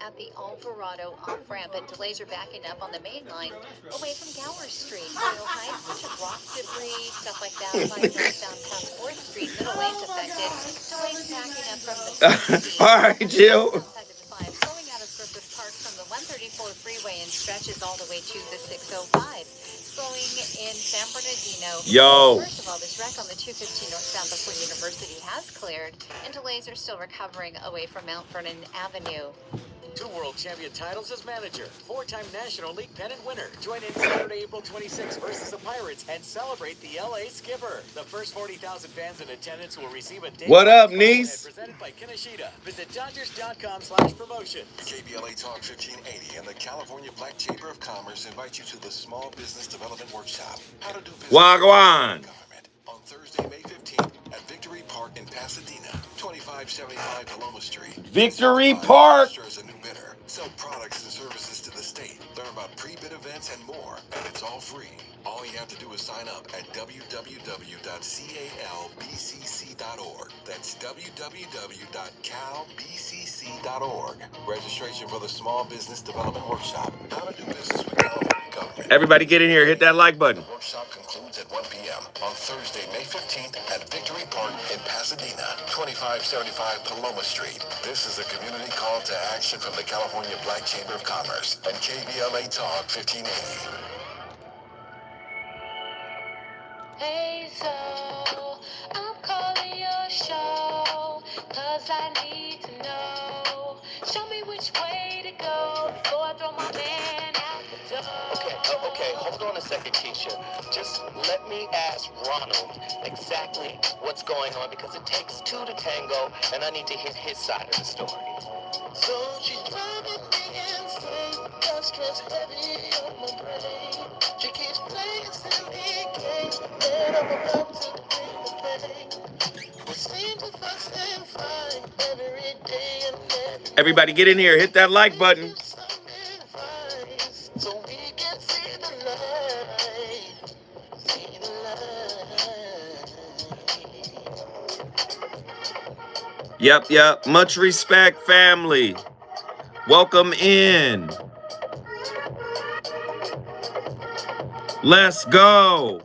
at the Alvarado off-ramp, and delays are backing up on the main line away from Gower Street. Royal Heights, bunch of rock debris, stuff like that, flying northbound past 4th Street. Middle lane's affected. Delays backing up from the 50. All right, Jill. Outside of the 5, flowing out of Griffith Park from the 134 freeway and stretches all the way to the 605. Flowing in San Bernardino. Yo. First of all, this wreck on the 215 northbound before University has cleared, and delays are still recovering away from Mount Vernon Avenue. 2 world champion titles as manager. 4-time National League pennant winner. Join in Saturday, April 26th versus the Pirates and celebrate the LA Skipper. The first 40,000 fans in attendance will receive a day. What up, niece? Presented by Kinoshita. Visit Dodgers.com/promotion. KBLA Talk 1580 and the California Black Chamber of Commerce invite you to the Small Business Development Workshop. How to do business Wagwan. government on Thursday, May 15th at Victory Park in Pasadena, 2575 Paloma Street. Victory Park. As a new bidder, sell products and services to the state. Learn about pre-bid events and more, and it's all free. All you have to do is sign up at www.calbcc.org. That's www.calbcc.org. Registration for the Small Business Development Workshop. How to do business with California government. Everybody get in here. Hit that like button. The workshop concludes at 1 p.m. on Thursday, May 15th at Victory Park in Pasadena, 2575 Paloma Street. This is a community call to action from the California Black Chamber of Commerce and KBLA Talk 1580. Hey, so I'm calling your show, cause I need to know. Show me which way to go before I throw my man out the door. Okay, hold on a second, Keisha. Just let me ask Ronald exactly what's going on, because it takes 2 to tango, and I need to hear his side of the story. So she's driving me insane, got stress heavy on my brain. She keeps playing silly games, and I'm about to bring the pain. We seem to fuss and fight every day and every Everybody get in here. Hit that like button. so we can see the light, see the light. Yep. Much respect, family. Welcome in. Let's go.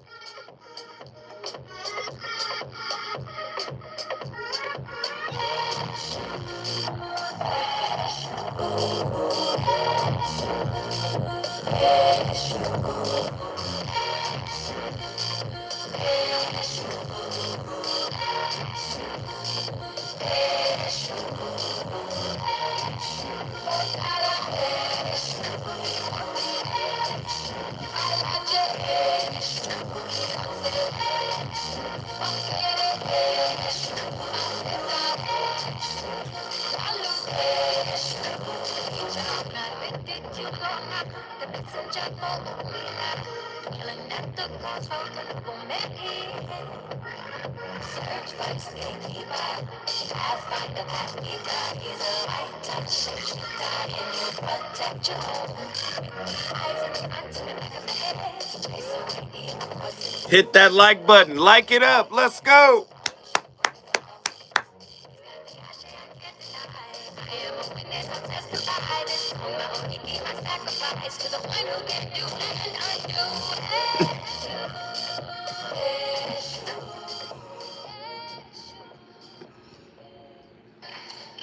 Hit that like button. Like it up. Let's go.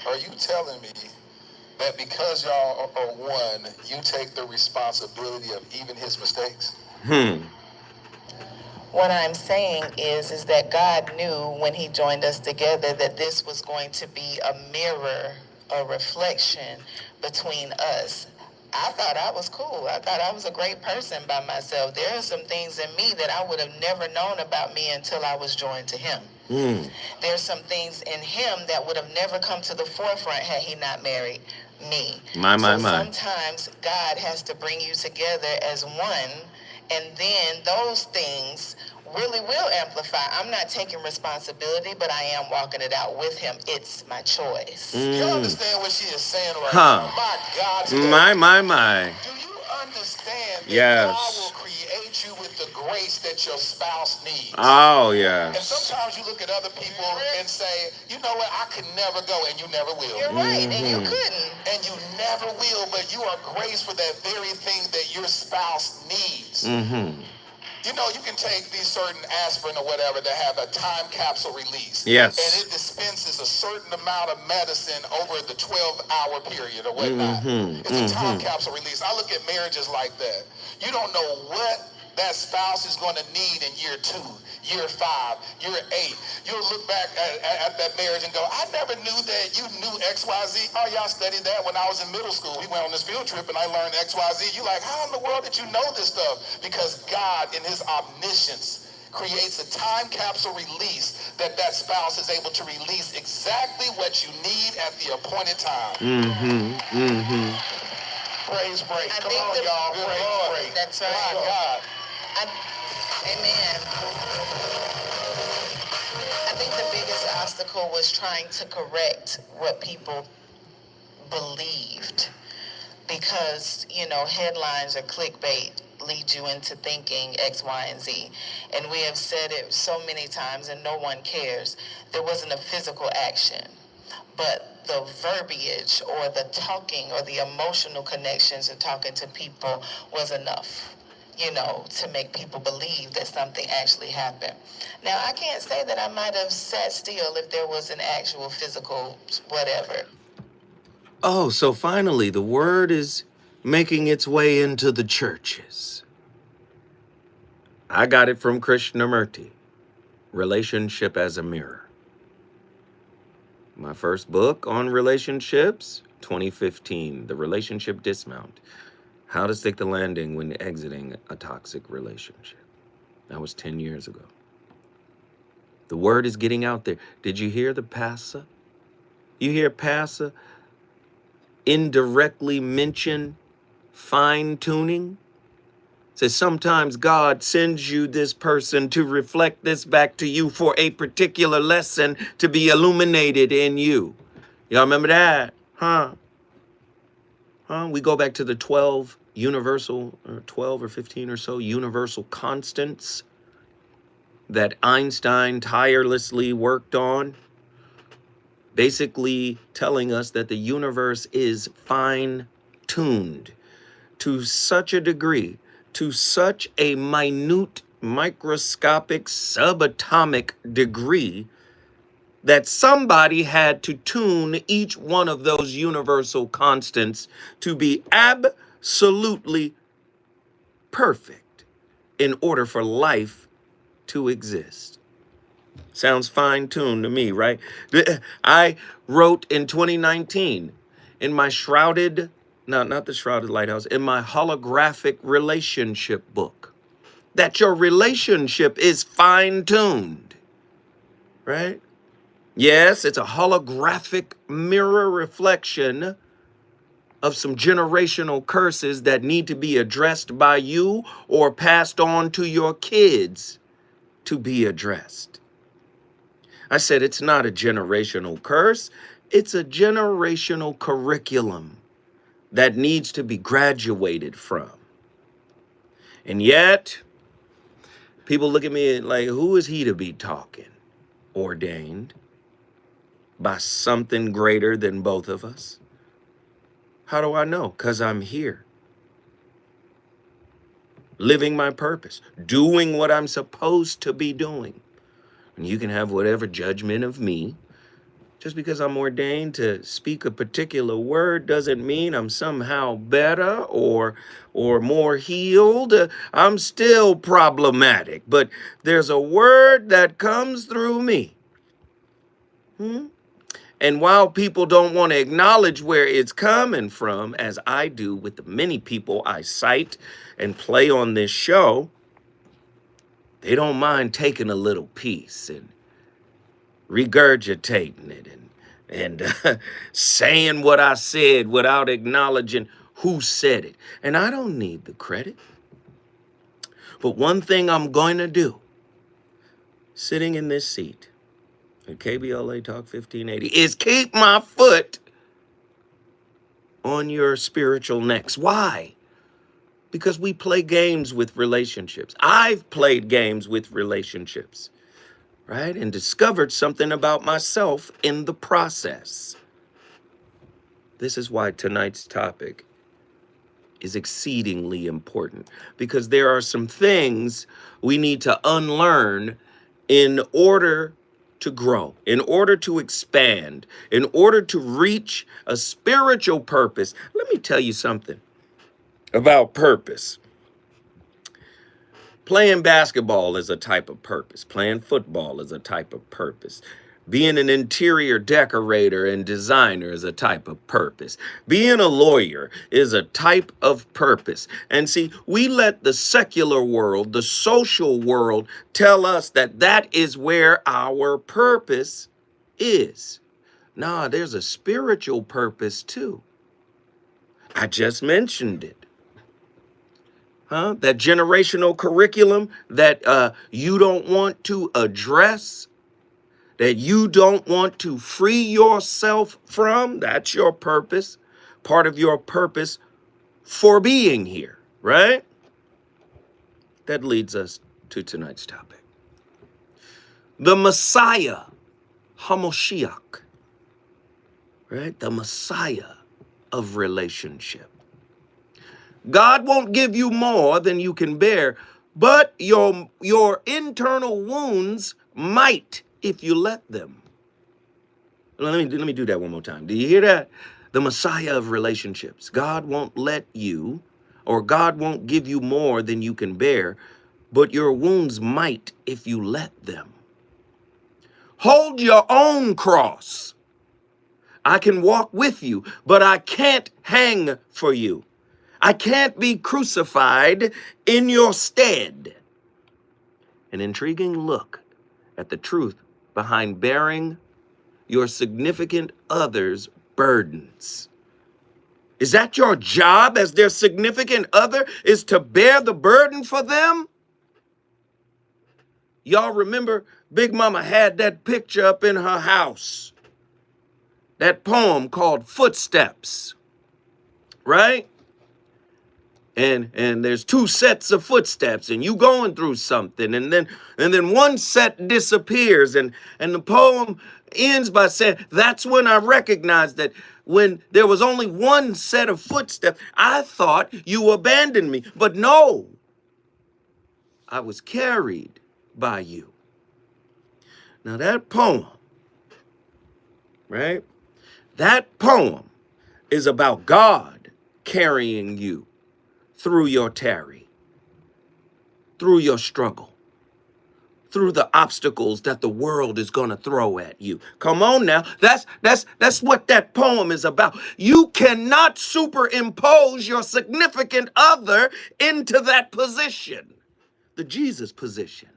Are you telling me that because y'all are one, you take the responsibility of even his mistakes? What I'm saying is that God knew when he joined us together that this was going to be a mirror, a reflection between us. I thought I was cool. I thought I was a great person by myself. There are some things in me that I would have never known about me until I was joined to him. There's some things in him that would have never come to the forefront had he not married me. My. Sometimes God has to bring you together as one, and then those things really will amplify. I'm not taking responsibility, but I am walking it out with him. It's my choice. You understand what she is saying right Huh. now? My God. Today. My. Do you understand that Yes. God will create you with the grace that your spouse needs? Oh, yeah. And sometimes you look at other people and say, you know what, I could never go, and you never will. You're right, and you couldn't. And you never will, but you are graced for that very thing that your spouse needs. Mm-hmm. You know, you can take these certain aspirin or whatever that have a time capsule release. Yes. And it dispenses a certain amount of medicine over the 12-hour period or whatnot. It's a time capsule release. I look at marriages like that. You don't know what that spouse is going to need in year 2, year 5, year 8. You'll look back at that marriage and go, I never knew that you knew XYZ. Oh, y'all studied that when I was in middle school. We went on this field trip and I learned XYZ. You're like, how in the world did you know this stuff? Because God, in his omniscience, creates a time capsule release that spouse is able to release exactly what you need at the appointed time. Praise break. Come on, y'all. Praise break. That's right. My God. Amen. I think the biggest obstacle was trying to correct what people believed, because, you know, headlines or clickbait lead you into thinking X, Y, and Z. And we have said it so many times and no one cares. There wasn't a physical action, but the verbiage or the talking or the emotional connections and talking to people was enough, you know, to make people believe that something actually happened. Now, I can't say that I might have sat still if there was an actual physical whatever. Oh, so finally the word is making its way into the churches. I got it from Krishnamurti, Relationship as a Mirror. My first book on relationships, 2015, The Relationship Dismount. How to Stick the Landing When Exiting a Toxic Relationship. That was 10 years ago. The word is getting out there. Did you hear the pastor? You hear pastor indirectly mention fine-tuning? Says sometimes God sends you this person to reflect this back to you for a particular lesson to be illuminated in you. Y'all remember that? Huh? We go back to the 12 universal, or 12 or 15 or so universal constants that Einstein tirelessly worked on, basically telling us that the universe is fine-tuned to such a degree, to such a minute, microscopic, subatomic degree, that somebody had to tune each one of those universal constants to be absolutely perfect in order for life to exist. Sounds fine-tuned to me, right? I wrote in 2019 in my shrouded, not the shrouded lighthouse, in my holographic relationship book, that your relationship is fine-tuned, right? Yes, it's a holographic mirror reflection of some generational curses that need to be addressed by you or passed on to your kids to be addressed. I said it's not a generational curse, it's a generational curriculum that needs to be graduated from. And yet, people look at me like, who is he to be talking? Ordained by something greater than both of us. How do I know? Because I'm here. Living my purpose, doing what I'm supposed to be doing. And you can have whatever judgment of me. Just because I'm ordained to speak a particular word doesn't mean I'm somehow better or more healed. I'm still problematic, but there's a word that comes through me. And while people don't want to acknowledge where it's coming from, as I do with the many people I cite and play on this show, they don't mind taking a little piece and regurgitating it and saying what I said without acknowledging who said it. And I don't need the credit. But one thing I'm going to do, sitting in this seat at KBLA Talk 1580, is keep my foot on your spiritual necks. Why? Because we play games with relationships. I've played games with relationships, right? And discovered something about myself in the process. This is why tonight's topic is exceedingly important, because there are some things we need to unlearn in order to grow, in order to expand, in order to reach a spiritual purpose. Let me tell you something about purpose. Playing basketball is a type of purpose. Playing football is a type of purpose. Being an interior decorator and designer is a type of purpose. Being a lawyer is a type of purpose. And see, we let the secular world, the social world, tell us that that is where our purpose is. Nah, there's a spiritual purpose too. I just mentioned it. That generational curriculum that you don't want to address, that you don't want to free yourself from, that's your purpose, part of your purpose for being here, right? That leads us to tonight's topic. The Messiah, Hamashiach, right? The Messiah of relationship. God won't give you more than you can bear, but your internal wounds might if you let them. Let me do that one more time. Do you hear that? The Messiah of relationships. God won't let you, or God won't give you more than you can bear, but your wounds might if you let them. Hold your own cross. I can walk with you, but I can't hang for you. I can't be crucified in your stead. An intriguing look at the truth behind bearing your significant other's burdens. Is that your job as their significant other, is to bear the burden for them? Y'all remember Big Mama had that picture up in her house. That poem called Footsteps, right? And there's two sets of footsteps, and you going through something, and then one set disappears, and the poem ends by saying, that's when I recognized that when there was only one set of footsteps, I thought you abandoned me. But no, I was carried by you. Now that poem, right? That poem is about God carrying you through your tarry, through your struggle, through the obstacles that the world is going to throw at you. Come on now. That's what that poem is about. You cannot superimpose your significant other into that position, the Jesus position.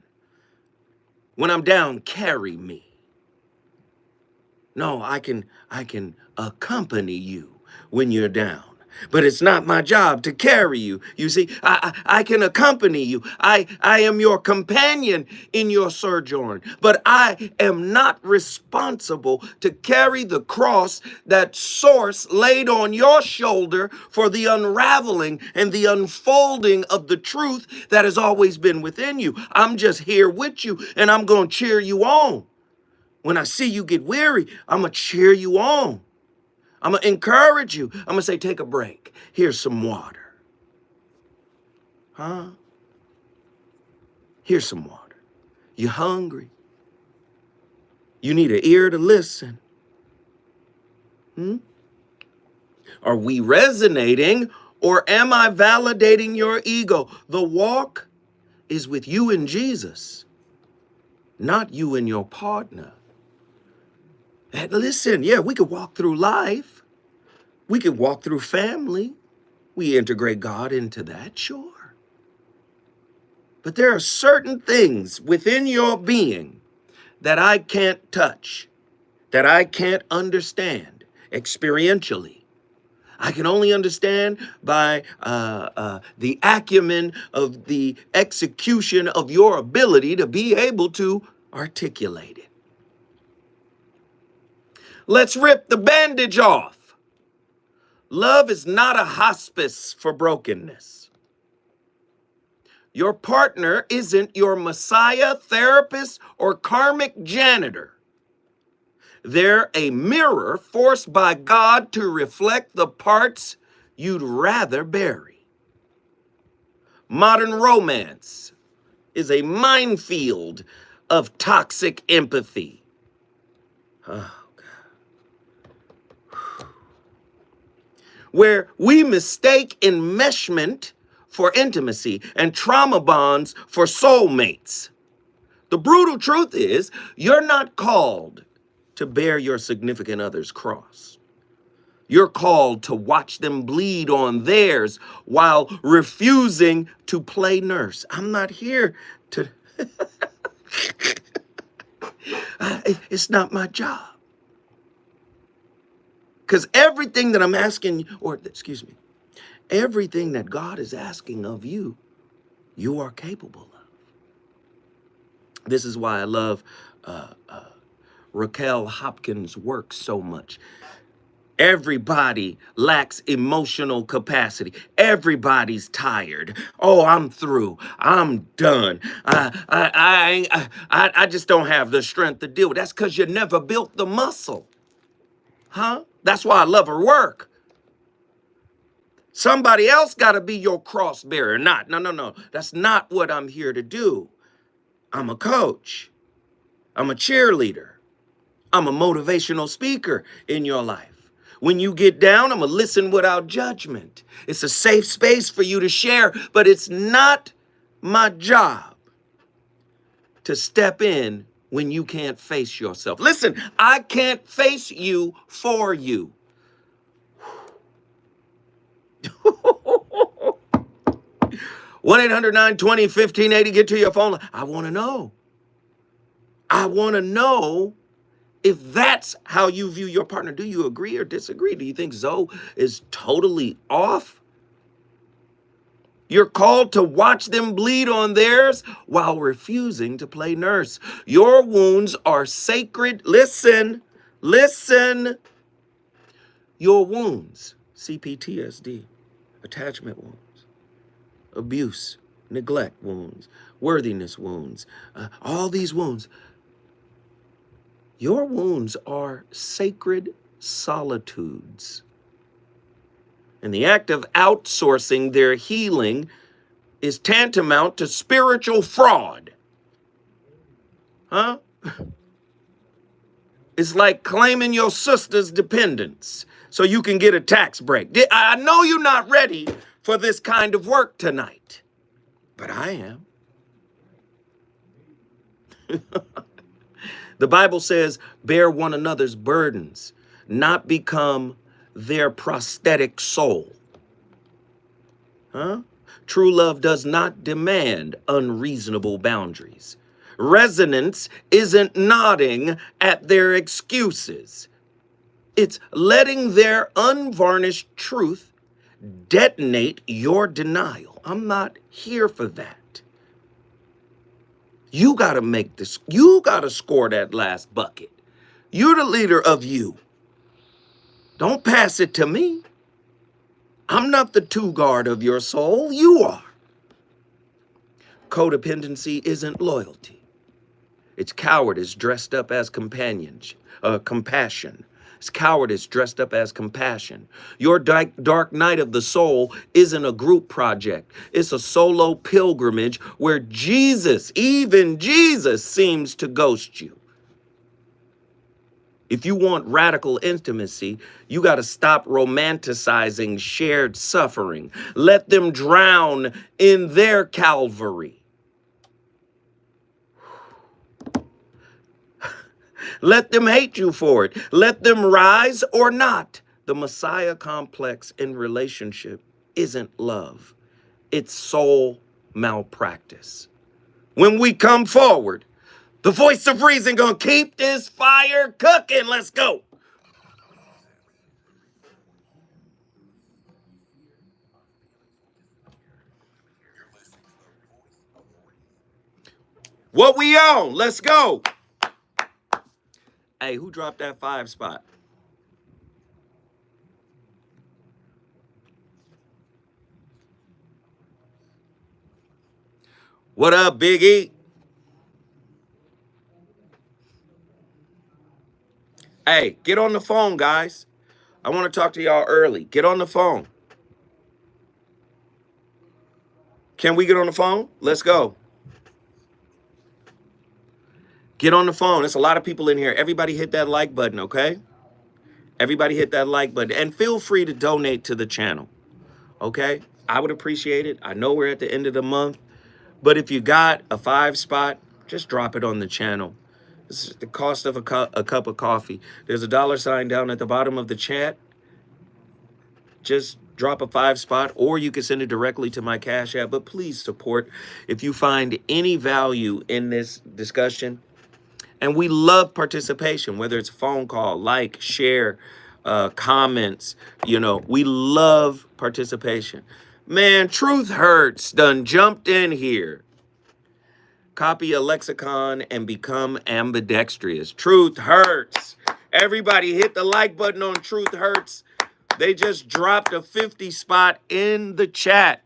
When I'm down, carry me. No, I can accompany you when you're down. But it's not my job to carry you. You see, I can accompany you. I am your companion in your sojourn. But I am not responsible to carry the cross that source laid on your shoulder for the unraveling and the unfolding of the truth that has always been within you. I'm just here with you, and I'm going to cheer you on. When I see you get weary, I'm going to cheer you on. I'm going to encourage you. I'm going to say, take a break. Here's some water. Here's some water. You hungry? You need an ear to listen. Are we resonating, or am I validating your ego? The walk is with you and Jesus, not you and your partner. And listen, yeah, we could walk through life. We could walk through family. We integrate God into that, sure. But there are certain things within your being that I can't touch, that I can't understand experientially. I can only understand by the acumen of the execution of your ability to be able to articulate it. Let's rip the bandage off. Love is not a hospice for brokenness. Your partner isn't your Messiah, therapist, or karmic janitor. They're a mirror forced by God to reflect the parts you'd rather bury. Modern romance is a minefield of toxic empathy. Oh, God. Where we mistake enmeshment for intimacy and trauma bonds for soulmates. The brutal truth is, you're not called to bear your significant other's cross. You're called to watch them bleed on theirs while refusing to play nurse. I'm not here to... It's not my job. Because everything that I'm asking, or excuse me, everything that God is asking of you, you are capable of. This is why I love Raquel Hopkins' work so much. Everybody lacks emotional capacity. Everybody's tired. Oh, I'm through. I'm done. I just don't have the strength to deal with it. That's because you never built the muscle. Huh? That's why I love her work. Somebody else got to be your cross bearer. No. That's not what I'm here to do. I'm a coach. I'm a cheerleader. I'm a motivational speaker in your life. When you get down, I'm going to listen without judgment. It's a safe space for you to share, but it's not my job to step in when you can't face yourself. Listen, I can't face you for you. 1-800-920-1580. Get to your phone. I want to know. I want to know if that's how you view your partner. Do you agree or disagree? Do you think Zoe is totally off? You're called to watch them bleed on theirs while refusing to play nurse. Your wounds are sacred. Listen. Your wounds, CPTSD, attachment wounds, abuse, neglect wounds, worthiness wounds, all these wounds. Your wounds are sacred solitudes. And the act of outsourcing their healing is tantamount to spiritual fraud. Huh? It's like claiming your sister's dependence so you can get a tax break. I know you're not ready for this kind of work tonight, but I am. The Bible says, bear one another's burdens, not become their prosthetic soul. Huh? True love does not demand unreasonable boundaries. Resonance isn't nodding at their excuses. It's letting their unvarnished truth detonate your denial. I'm not here for that. You got to make this, you got to score that last bucket. You're the leader of you. Don't pass it to me. I'm not the two-guard of your soul. You are. Codependency isn't loyalty. It's cowardice dressed up as compassion. It's cowardice dressed up as compassion. Your dark night of the soul isn't a group project. It's a solo pilgrimage where Jesus, even Jesus, seems to ghost you. If you want radical intimacy, you got to stop romanticizing shared suffering. Let them drown in their Calvary. Let them hate you for it. Let them rise or not. The Messiah complex in relationship isn't love. It's soul malpractice. When we come forward, the voice of reason gonna keep this fire cooking. Let's go. What we on? Let's go. Hey, who dropped that 5 spot? What up, Big E? Hey, get on the phone, guys. I want to talk to y'all early. Get on the phone. Can we get on the phone? Let's go. Get on the phone. There's a lot of people in here. Everybody hit that like button, okay? Everybody hit that like button. And feel free to donate to the channel, okay? I would appreciate it. I know we're at the end of the month, but if you got a 5 spot, just drop it on the channel. It's the cost of a cup of coffee. There's a $sign down at the bottom of the chat. Just drop a 5 spot, or you can send it directly to my Cash App. But please support if you find any value in this discussion. And we love participation, whether it's a phone call, like, share, comments. You know, we love participation. Man, Truth Hurts done jumped in here. Copy a lexicon and become ambidextrous. Truth Hurts. Everybody hit the like button on Truth Hurts. They just dropped a 50 spot in the chat.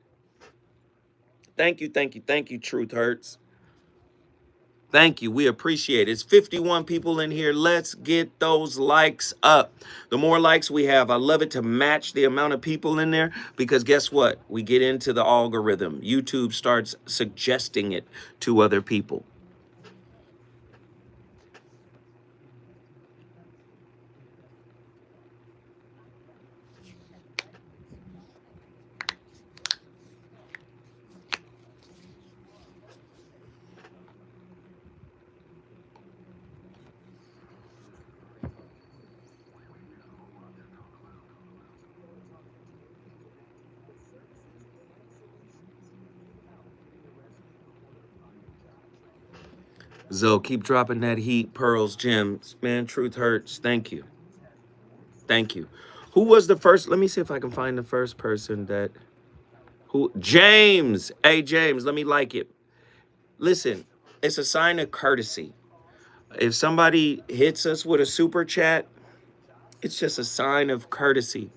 Thank you, thank you, thank you, Truth Hurts. Thank you. We appreciate it. It's 51 people in here. Let's get those likes up. The more likes we have, I love it to match the amount of people in there, because guess what? We get into the algorithm. YouTube starts suggesting it to other people. Zoe, keep dropping that heat, pearls, gems. Man, Truth Hurts. Thank you. Thank you. Who was the first? Let me see if I can find the first person that... James. Hey, James, let me like it. Listen, it's a sign of courtesy. If somebody hits us with a super chat, it's just a sign of courtesy,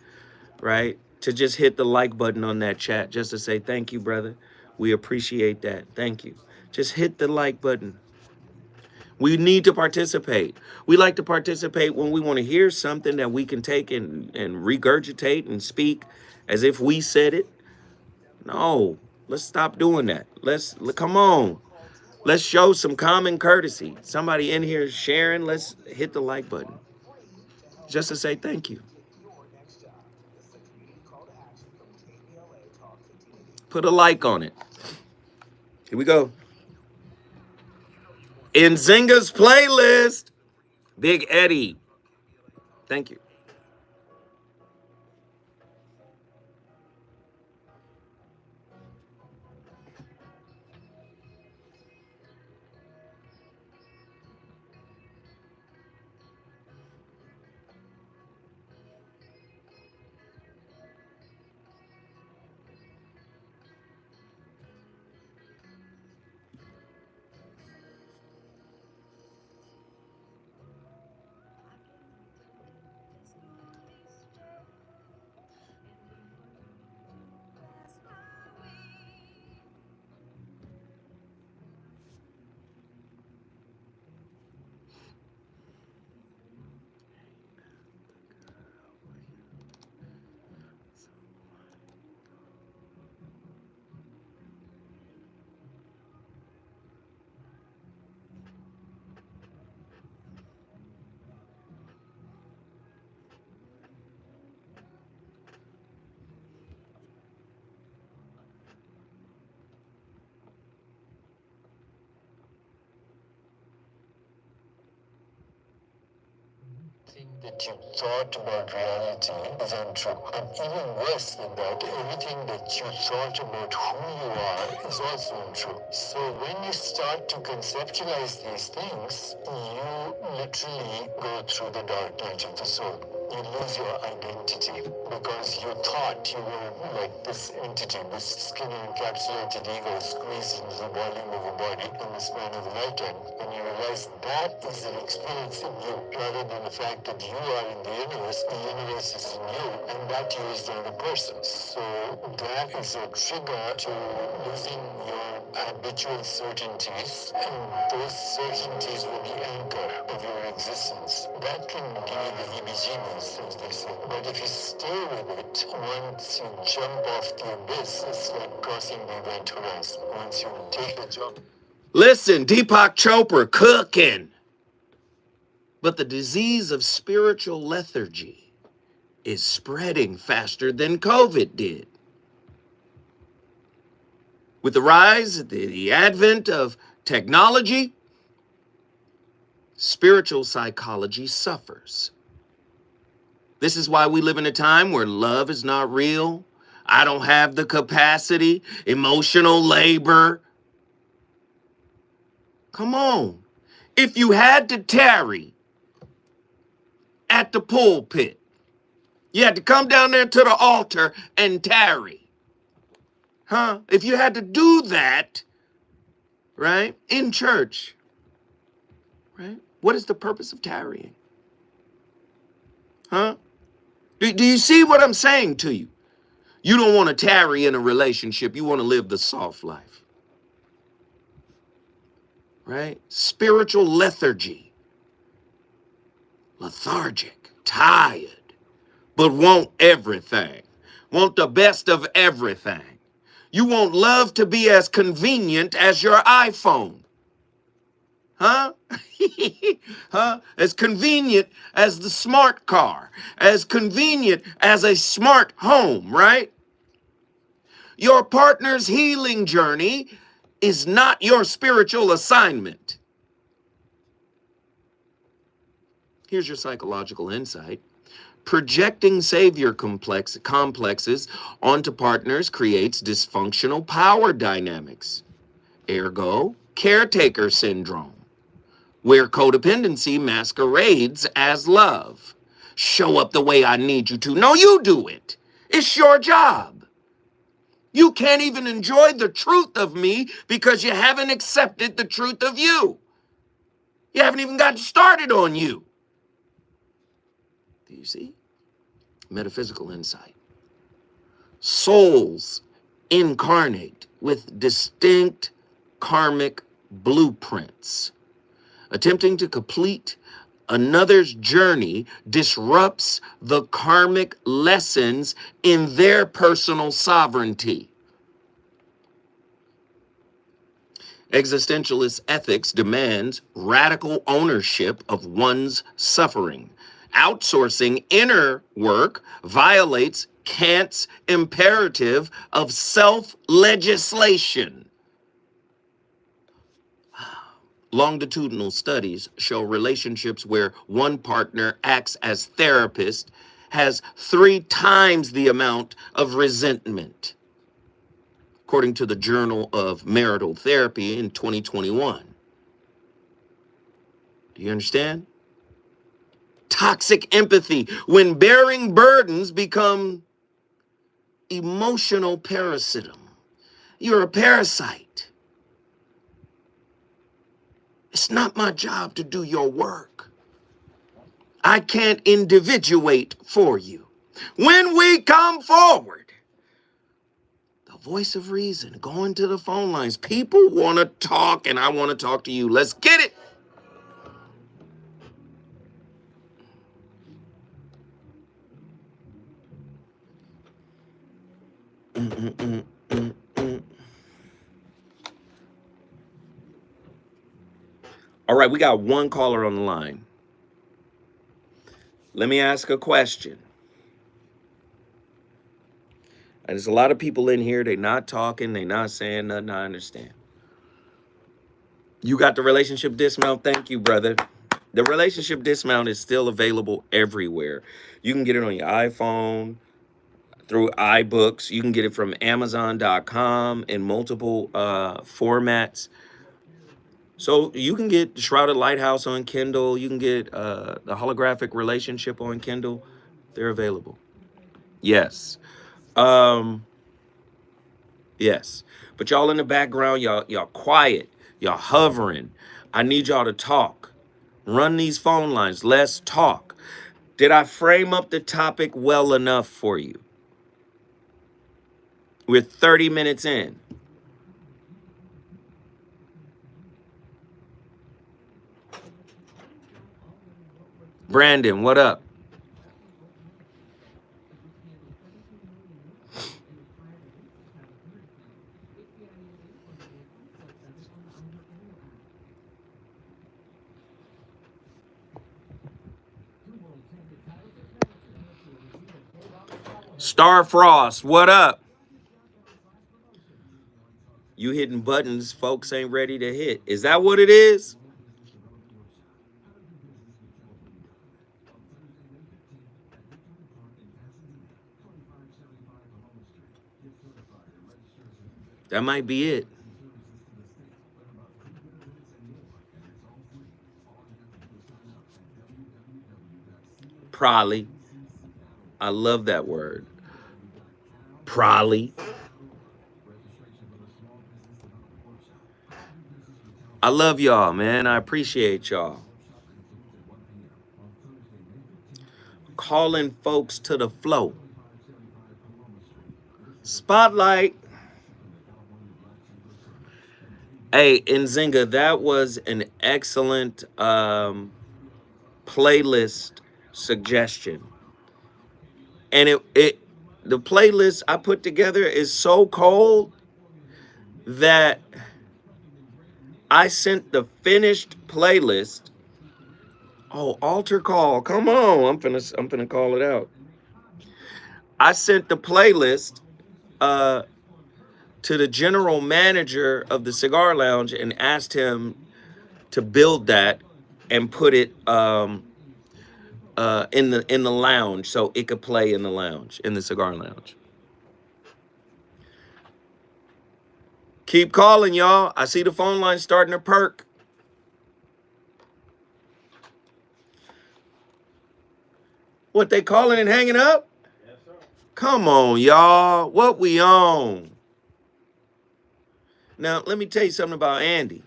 right? To just hit the like button on that chat, just to say, thank you, brother. We appreciate that. Thank you. Just hit the like button. We need to participate. We like to participate when we want to hear something that we can take and regurgitate and speak as if we said it. No, let's stop doing that. Come on. Let's show some common courtesy. Somebody in here sharing, let's hit the like button. Just to say thank you. Put a like on it. Here we go. In Zynga's playlist, Big Eddie. Thank you. That you thought about reality is untrue. And even worse than that, everything that you thought about who you are is also untrue. So when you start to conceptualize these things, you literally go through the dark night of the soul. You lose your identity because you thought you were like this entity, this skin encapsulated ego squeezed into the volume of a body in the span of a lifetime. And you realize that is an experience in you rather than the fact that you are in the universe is in you, and that you is the other person. So that is a trigger to losing your habitual certainties, and those certainties will be anchor of your existence. That can give you the heebie-jeebies, as they say. But if you stay with it, once you jump off the abyss, it's like crossing the event horizon. Once you take the jump. Listen, Deepak Chopra cooking. But the disease of spiritual lethargy is spreading faster than COVID did. With the rise, the advent of technology, spiritual psychology suffers. This is why we live in a time where love is not real. I don't have the capacity, emotional labor. Come on. If you had to tarry at the pulpit, you had to come down there to the altar and tarry. Huh? If you had to do that, right, in church, right, what is the purpose of tarrying? Huh? Do you see what I'm saying to you? You don't want to tarry in a relationship. You want to live the soft life. Right? Spiritual lethargy. Lethargic, tired, but want everything. Want the best of everything. You want love to be as convenient as your iPhone. Huh? Huh? As convenient as the smart car. As convenient as a smart home, right? Your partner's healing journey is not your spiritual assignment. Here's your psychological insight. Projecting savior complexes onto partners creates dysfunctional power dynamics. Ergo, caretaker syndrome, where codependency masquerades as love. Show up the way I need you to. No, you do it. It's your job. You can't even enjoy the truth of me because you haven't accepted the truth of you. You haven't even gotten started on you. Do you see? Metaphysical insight. Souls incarnate with distinct karmic blueprints. Attempting to complete another's journey disrupts the karmic lessons in their personal sovereignty. Existentialist ethics demands radical ownership of one's suffering. Outsourcing inner work violates Kant's imperative of self-legislation. Longitudinal studies show relationships where one partner acts as therapist has 3 times the amount of resentment, according to the Journal of Marital Therapy in 2021. Do you understand? Toxic empathy, when bearing burdens become emotional parasitism. You're a parasite. It's not my job to do your work. I can't individuate for you. When we come forward, the voice of reason, going to the phone lines. People want to talk, and I want to talk to you. Let's get it. All right, we got one caller on the line. Let me ask a question. And there's a lot of people in here, they're not talking, they're not saying nothing, I understand. You got the relationship dismount? Thank you, brother. The relationship dismount is still available everywhere. You can get it on your iPhone, through iBooks. You can get it from Amazon.com in multiple formats. So you can get Shrouded Lighthouse on Kindle. You can get the Holographic Relationship on Kindle. They're available. Yes. Yes. But y'all in the background, y'all quiet. Y'all hovering. I need y'all to talk. Run these phone lines. Let's talk. Did I frame up the topic well enough for you? We're 30 minutes in. Brandon, what up? Star Frost, what up? You hitting buttons folks ain't ready to hit. Is that what it is? That might be it. Probably. I love that word. Probably. I love y'all, man. I appreciate y'all. Calling folks to the flow. Spotlight. Hey, Nzinga, that was an excellent playlist suggestion. And the playlist I put together is so cold that I sent the finished playlist. Oh, altar call. Come on. I'm finna call it out. I sent the playlist to the general manager of the cigar lounge and asked him to build that and put it in the lounge so it could play in the lounge, in the cigar lounge. Keep calling, y'all. I see the phone line starting to perk. What, they calling and hanging up? Yes, sir. Come on, y'all. What we on? Now, let me tell you something about Andy.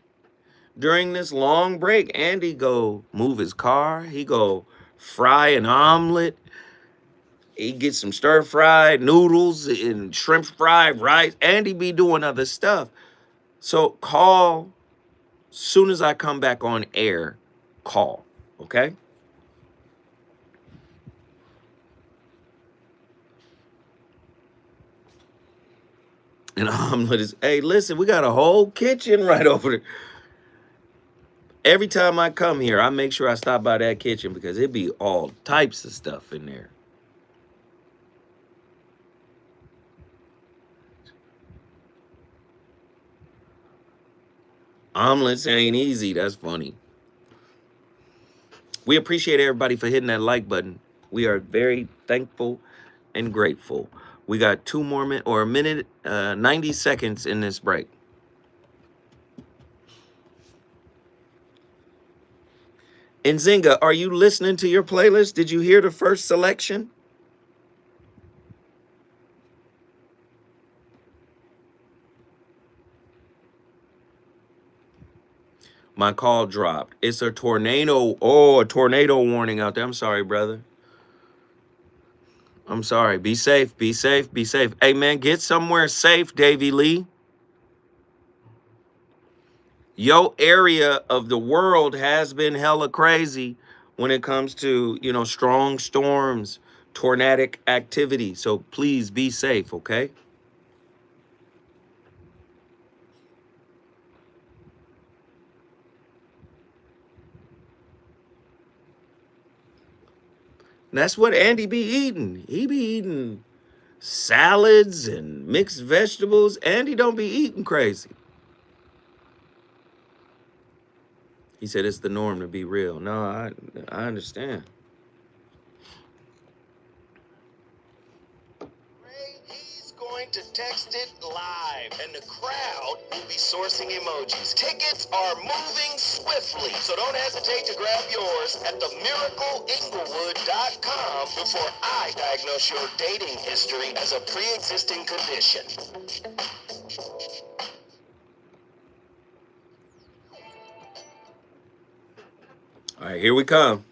During this long break, Andy go move his car. He go fry an omelet. He gets some stir-fried noodles and shrimp fried rice. Andy be doing other stuff. So call soon as I come back on air. Call, okay? An omelet is, hey, listen, we got a whole kitchen right over there. Every time I come here, I make sure I stop by that kitchen because it be all types of stuff in there. Omelets ain't easy. That's funny. We appreciate everybody for hitting that like button. We are very thankful and grateful. We got 2 more minutes or a minute, 90 seconds in this break. Nzinga, are you listening to your playlist? Did you hear the first selection? My call dropped. It's a tornado. Oh, a tornado warning out there. I'm sorry, brother. I'm sorry. Be safe. Be safe. Be safe. Hey, man, get somewhere safe, Davy Lee. Your area of the world has been hella crazy when it comes to, strong storms, tornadic activity. So please be safe, okay? That's what Andy be eating. He be eating salads and mixed vegetables. Andy don't be eating crazy. He said it's the norm to be real. No, I understand. He's going to text it live, and the crowd will be sourcing emojis. Tickets are moving swiftly, so don't hesitate to grab yours at themiracleinglewood.com before I diagnose your dating history as a pre-existing condition. All right, here we come.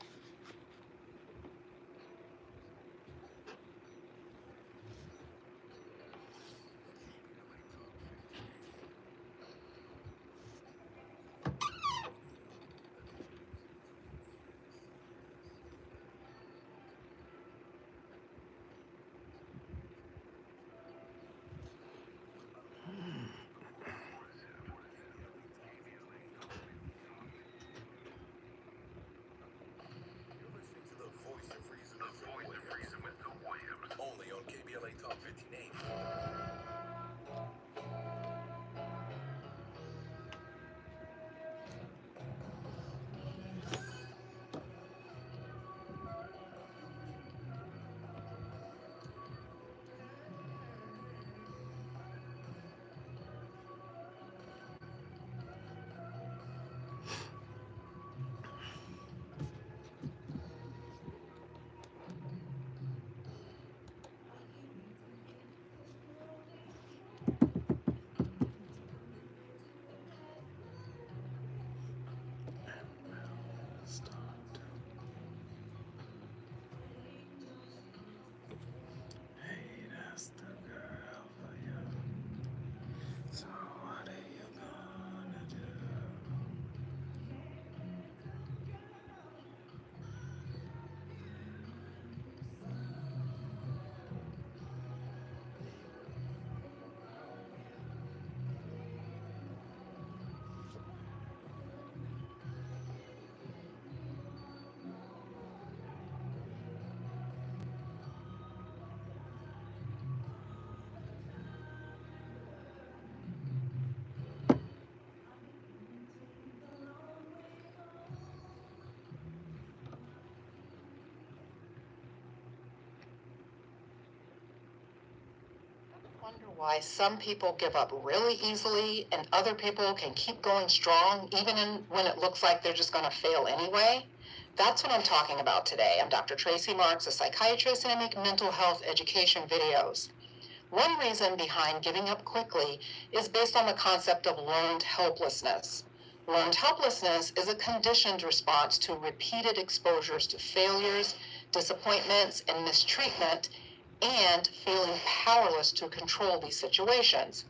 Wonder why some people give up really easily and other people can keep going strong even when it looks like they're just going to fail anyway? That's what I'm talking about today. I'm Dr. Tracy Marks, a psychiatrist, and I make mental health education videos. One reason behind giving up quickly is based on the concept of learned helplessness. Learned helplessness is a conditioned response to repeated exposures to failures, disappointments, and mistreatment, and feeling powerless to control these situations.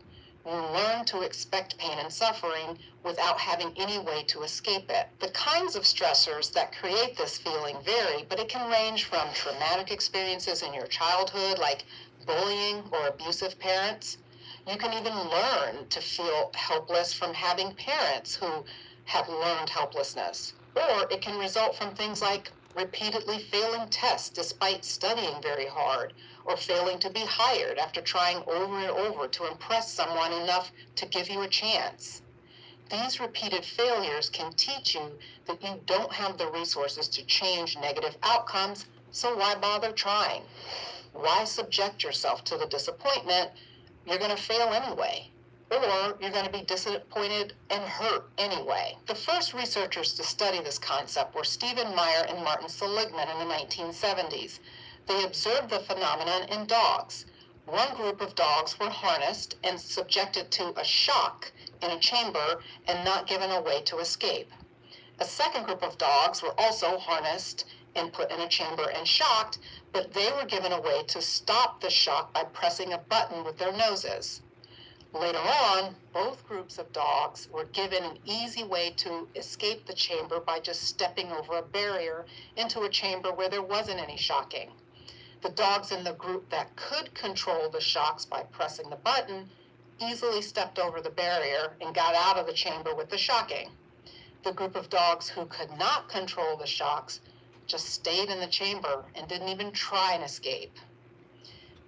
You learn to expect pain and suffering without having any way to escape it. The kinds of stressors that create this feeling vary, but it can range from traumatic experiences in your childhood, like bullying or abusive parents. You can even learn to feel helpless from having parents who have learned helplessness. Or it can result from things like repeatedly failing tests despite studying very hard, or failing to be hired after trying over and over to impress someone enough to give you a chance. These repeated failures can teach you that you don't have the resources to change negative outcomes, so why bother trying? Why subject yourself to the disappointment? You're going to fail anyway. Or you're going to be disappointed and hurt anyway. The first researchers to study this concept were Stephen Meyer and Martin Seligman in the 1970s. They observed the phenomenon in dogs. One group of dogs were harnessed and subjected to a shock in a chamber and not given a way to escape. A second group of dogs were also harnessed and put in a chamber and shocked, but they were given a way to stop the shock by pressing a button with their noses. Later on, both groups of dogs were given an easy way to escape the chamber by just stepping over a barrier into a chamber where there wasn't any shocking. The dogs in the group that could control the shocks by pressing the button easily stepped over the barrier and got out of the chamber with the shocking. The group of dogs who could not control the shocks just stayed in the chamber and didn't even try and escape.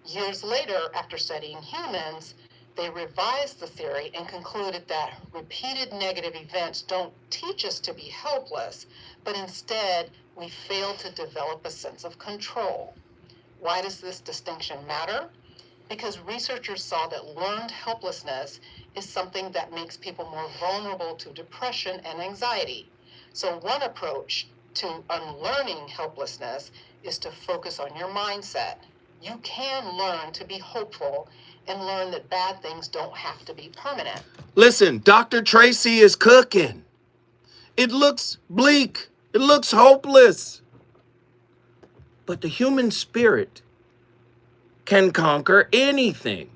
Years later, after studying humans, they revised the theory and concluded that repeated negative events don't teach us to be helpless, but instead we fail to develop a sense of control. Why does this distinction matter? Because researchers saw that learned helplessness is something that makes people more vulnerable to depression and anxiety. So one approach to unlearning helplessness is to focus on your mindset. You can learn to be hopeful and learn that bad things don't have to be permanent. Listen, Dr. Tracy is cooking. It looks bleak. It looks hopeless. But the human spirit can conquer anything.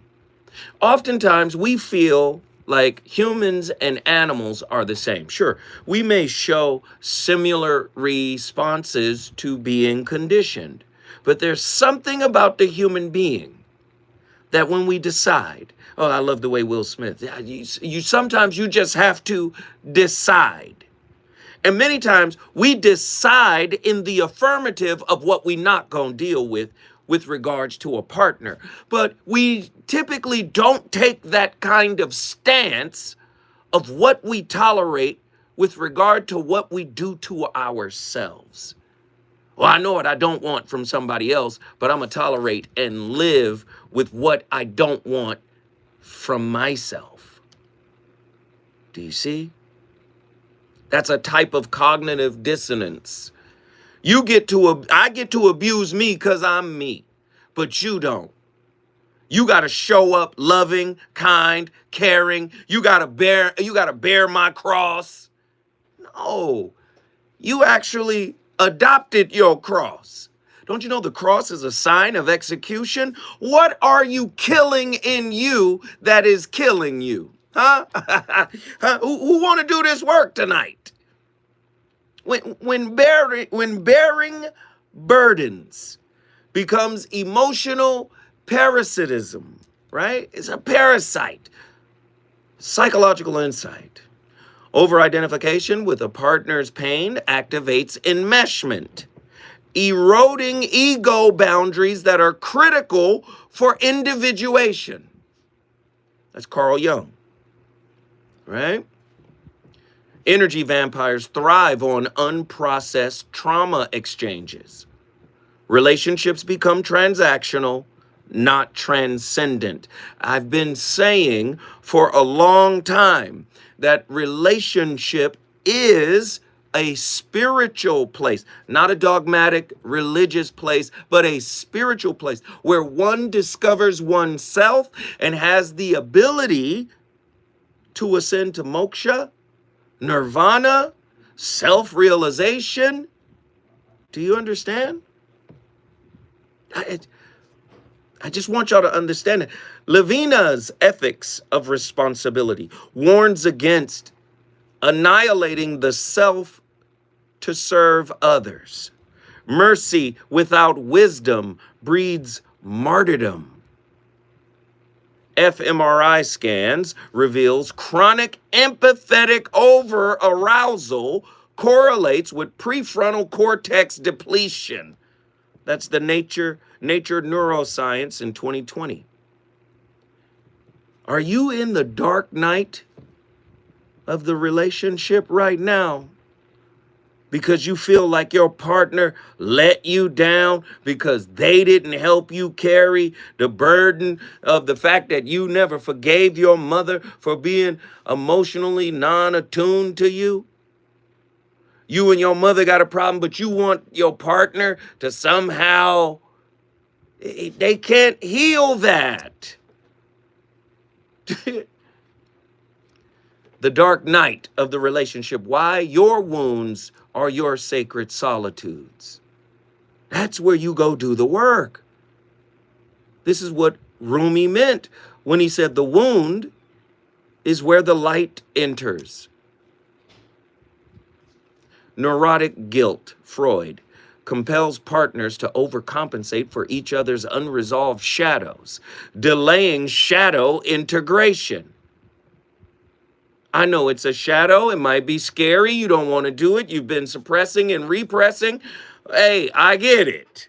Oftentimes, we feel like humans and animals are the same. Sure, we may show similar responses to being conditioned, but there's something about the human being that when we decide, oh, I love the way Will Smith, sometimes you just have to decide. And many times we decide in the affirmative of what we not gonna deal with regards to a partner. But we typically don't take that kind of stance of what we tolerate with regard to what we do to ourselves. Well, I know what I don't want from somebody else, but I'm gonna tolerate and live with what I don't want from myself. Do you see? That's a type of cognitive dissonance. I get to abuse me because I'm me, but you don't. You got to show up loving, kind, caring. You got to bear my cross. No, you actually adopted your cross. Don't you know the cross is a sign of execution? What are you killing in you that is killing you? Huh? Who want to do this work tonight? When bearing burdens becomes emotional parasitism, right? It's a parasite. Psychological insight. Over-identification with a partner's pain activates enmeshment, eroding ego boundaries that are critical for individuation. That's Carl Jung, right? Energy vampires thrive on unprocessed trauma exchanges. Relationships become transactional, not transcendent. I've been saying for a long time that relationship is a spiritual place, not a dogmatic religious place, but a spiritual place where one discovers oneself and has the ability to ascend to moksha, nirvana, self-realization. Do you understand? I just want y'all to understand it. Levina's ethics of responsibility warns against annihilating the self to serve others. Mercy without wisdom breeds martyrdom. fMRI scans reveals chronic empathetic over-arousal correlates with prefrontal cortex depletion. That's the Nature Neuroscience in 2020. Are you in the dark night of the relationship right now because you feel like your partner let you down because they didn't help you carry the burden of the fact that you never forgave your mother for being emotionally non-attuned to you? You and your mother got a problem, but you want your partner to somehow, they can't heal that. The dark night of the relationship. Why? Your wounds are your sacred solitudes. That's where you go do the work. This is what Rumi meant when he said the wound is where the light enters. Neurotic guilt, Freud, compels partners to overcompensate for each other's unresolved shadows, delaying shadow integration. I know it's a shadow. It might be scary. You don't want to do it. You've been suppressing and repressing. Hey, I get it.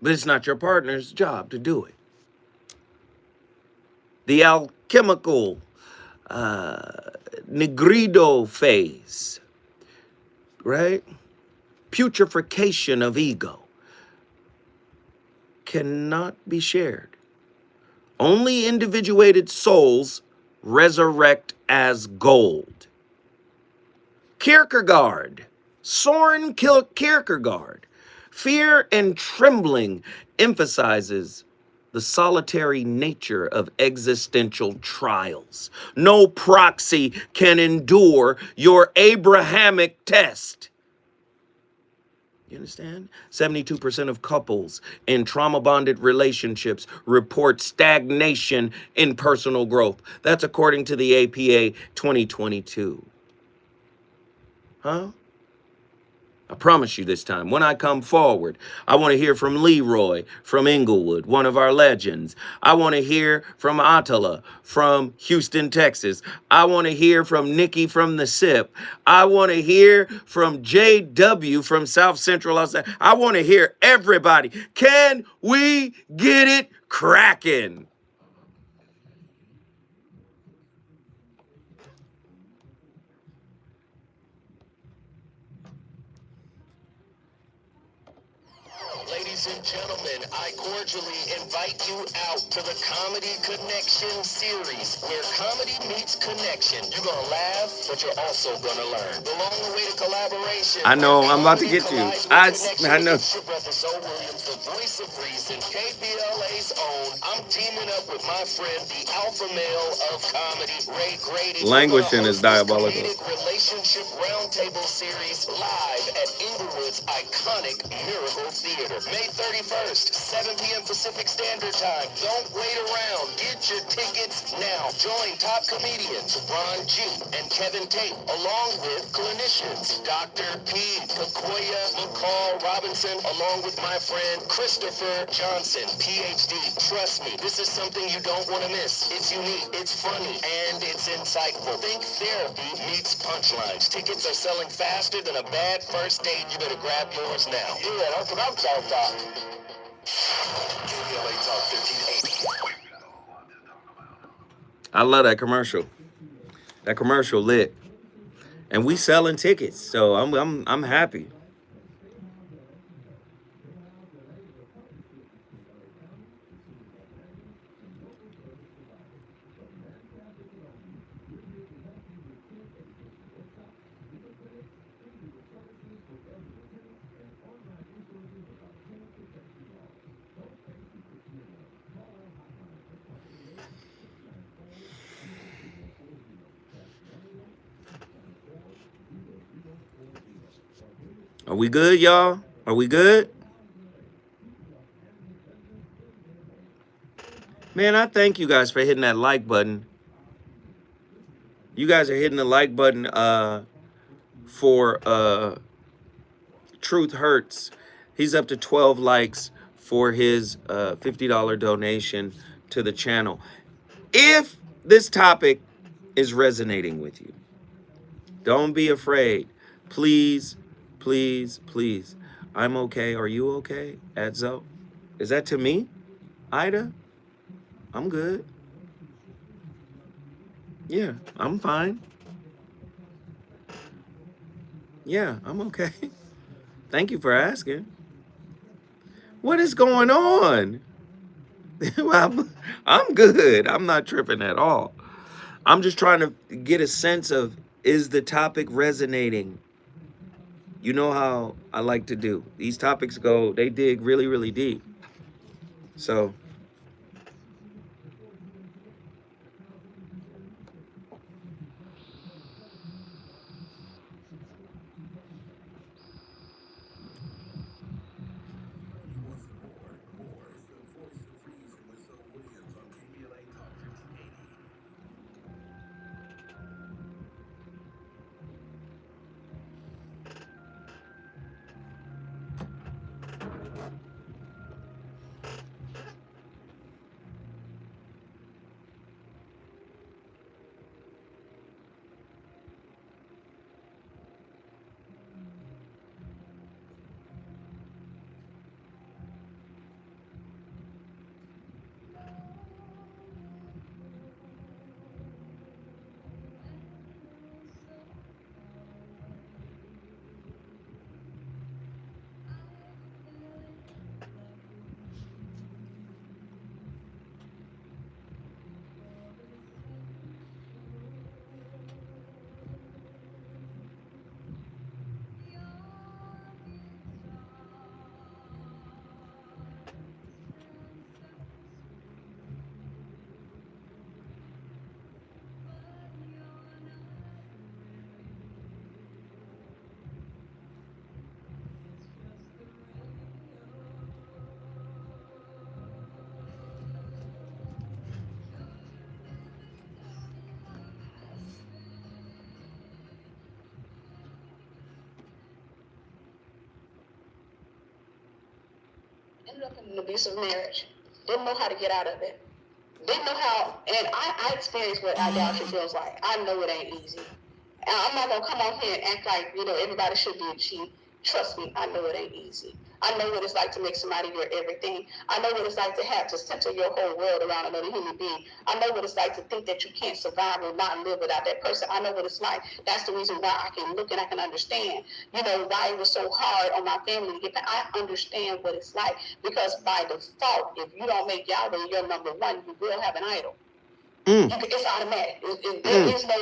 But it's not your partner's job to do it. The alchemical negrido phase, right? Putrefaction of ego cannot be shared. Only individuated souls resurrect as gold. Kierkegaard, Soren Kierkegaard, fear and trembling emphasizes the solitary nature of existential trials. No proxy can endure your Abrahamic test. You understand? 72% of couples in trauma-bonded relationships report stagnation in personal growth. That's according to the APA 2022. Huh? I promise you this time, when I come forward, I want to hear from Leroy from Inglewood, one of our legends. I want to hear from Attila from Houston, Texas. I want to hear from Nikki from the SIP. I want to hear from JW from South Central Los Angeles. I want to hear everybody. Can we get it cracking? Ladies and gentlemen, I cordially invite you out to the Comedy Connection series, where comedy meets connection. You're going to laugh, but you're also going to learn. The long-awaited collaboration. I know, I'm about to get you. I know. It's your brother Zoe Williams, the voice of reason, KBLA's own. I'm teaming up with my friend, the alpha male of comedy, Ray Grady. Languishing is diabolical. Comedic relationship roundtable series live at Inglewood's iconic Miracle Theater. May 31st, 7 p.m. Pacific Standard Time. Don't wait around. Get your tickets now. Join top comedians Ron G. and Kevin Tate, along with clinicians Dr. P. Pakoya McCall Robinson, along with my friend Christopher Johnson, PhD. Trust me, this is something you don't want to miss. It's unique, it's funny, and it's insightful. Think therapy meets punchlines. Tickets are selling faster than a bad first date. You better grab yours now. Yeah, that's what I'm talking about. KBLA Talk 1580. I love that commercial. That commercial lit. And we selling tickets, so I'm happy. Are we good, y'all? Are we good? Man, I thank you guys for hitting that like button. You guys are hitting the like button for Truth Hurts. He's up to 12 likes for his $50 donation to the channel. If this topic is resonating with you, don't be afraid. Please, please, please. I'm okay. Are you okay, Adzo? Is that to me? Ida? I'm good. Yeah, I'm fine. Yeah, I'm okay. Thank you for asking. What is going on? I'm good. I'm not tripping at all. I'm just trying to get a sense of, is the topic resonating? You know how I like to do. These topics they dig really, really deep. So, Ended up in an abusive marriage. Didn't know how to get out of it. Didn't know how, and I experienced what idolatry feels like. I know it ain't easy. And I'm not gonna come on here and act like, everybody should be a cheat. Trust me, I know it ain't easy. I know what it's like to make somebody your everything. I know what it's like to center your whole world around another human being. I know what it's like to think that you can't survive or not live without that person. I know what it's like. That's the reason why I can look and I can understand, why it was so hard on my family to get back. I understand what it's like, because by default, if you don't make Yahweh your number one, you will have an idol. It's automatic. There is no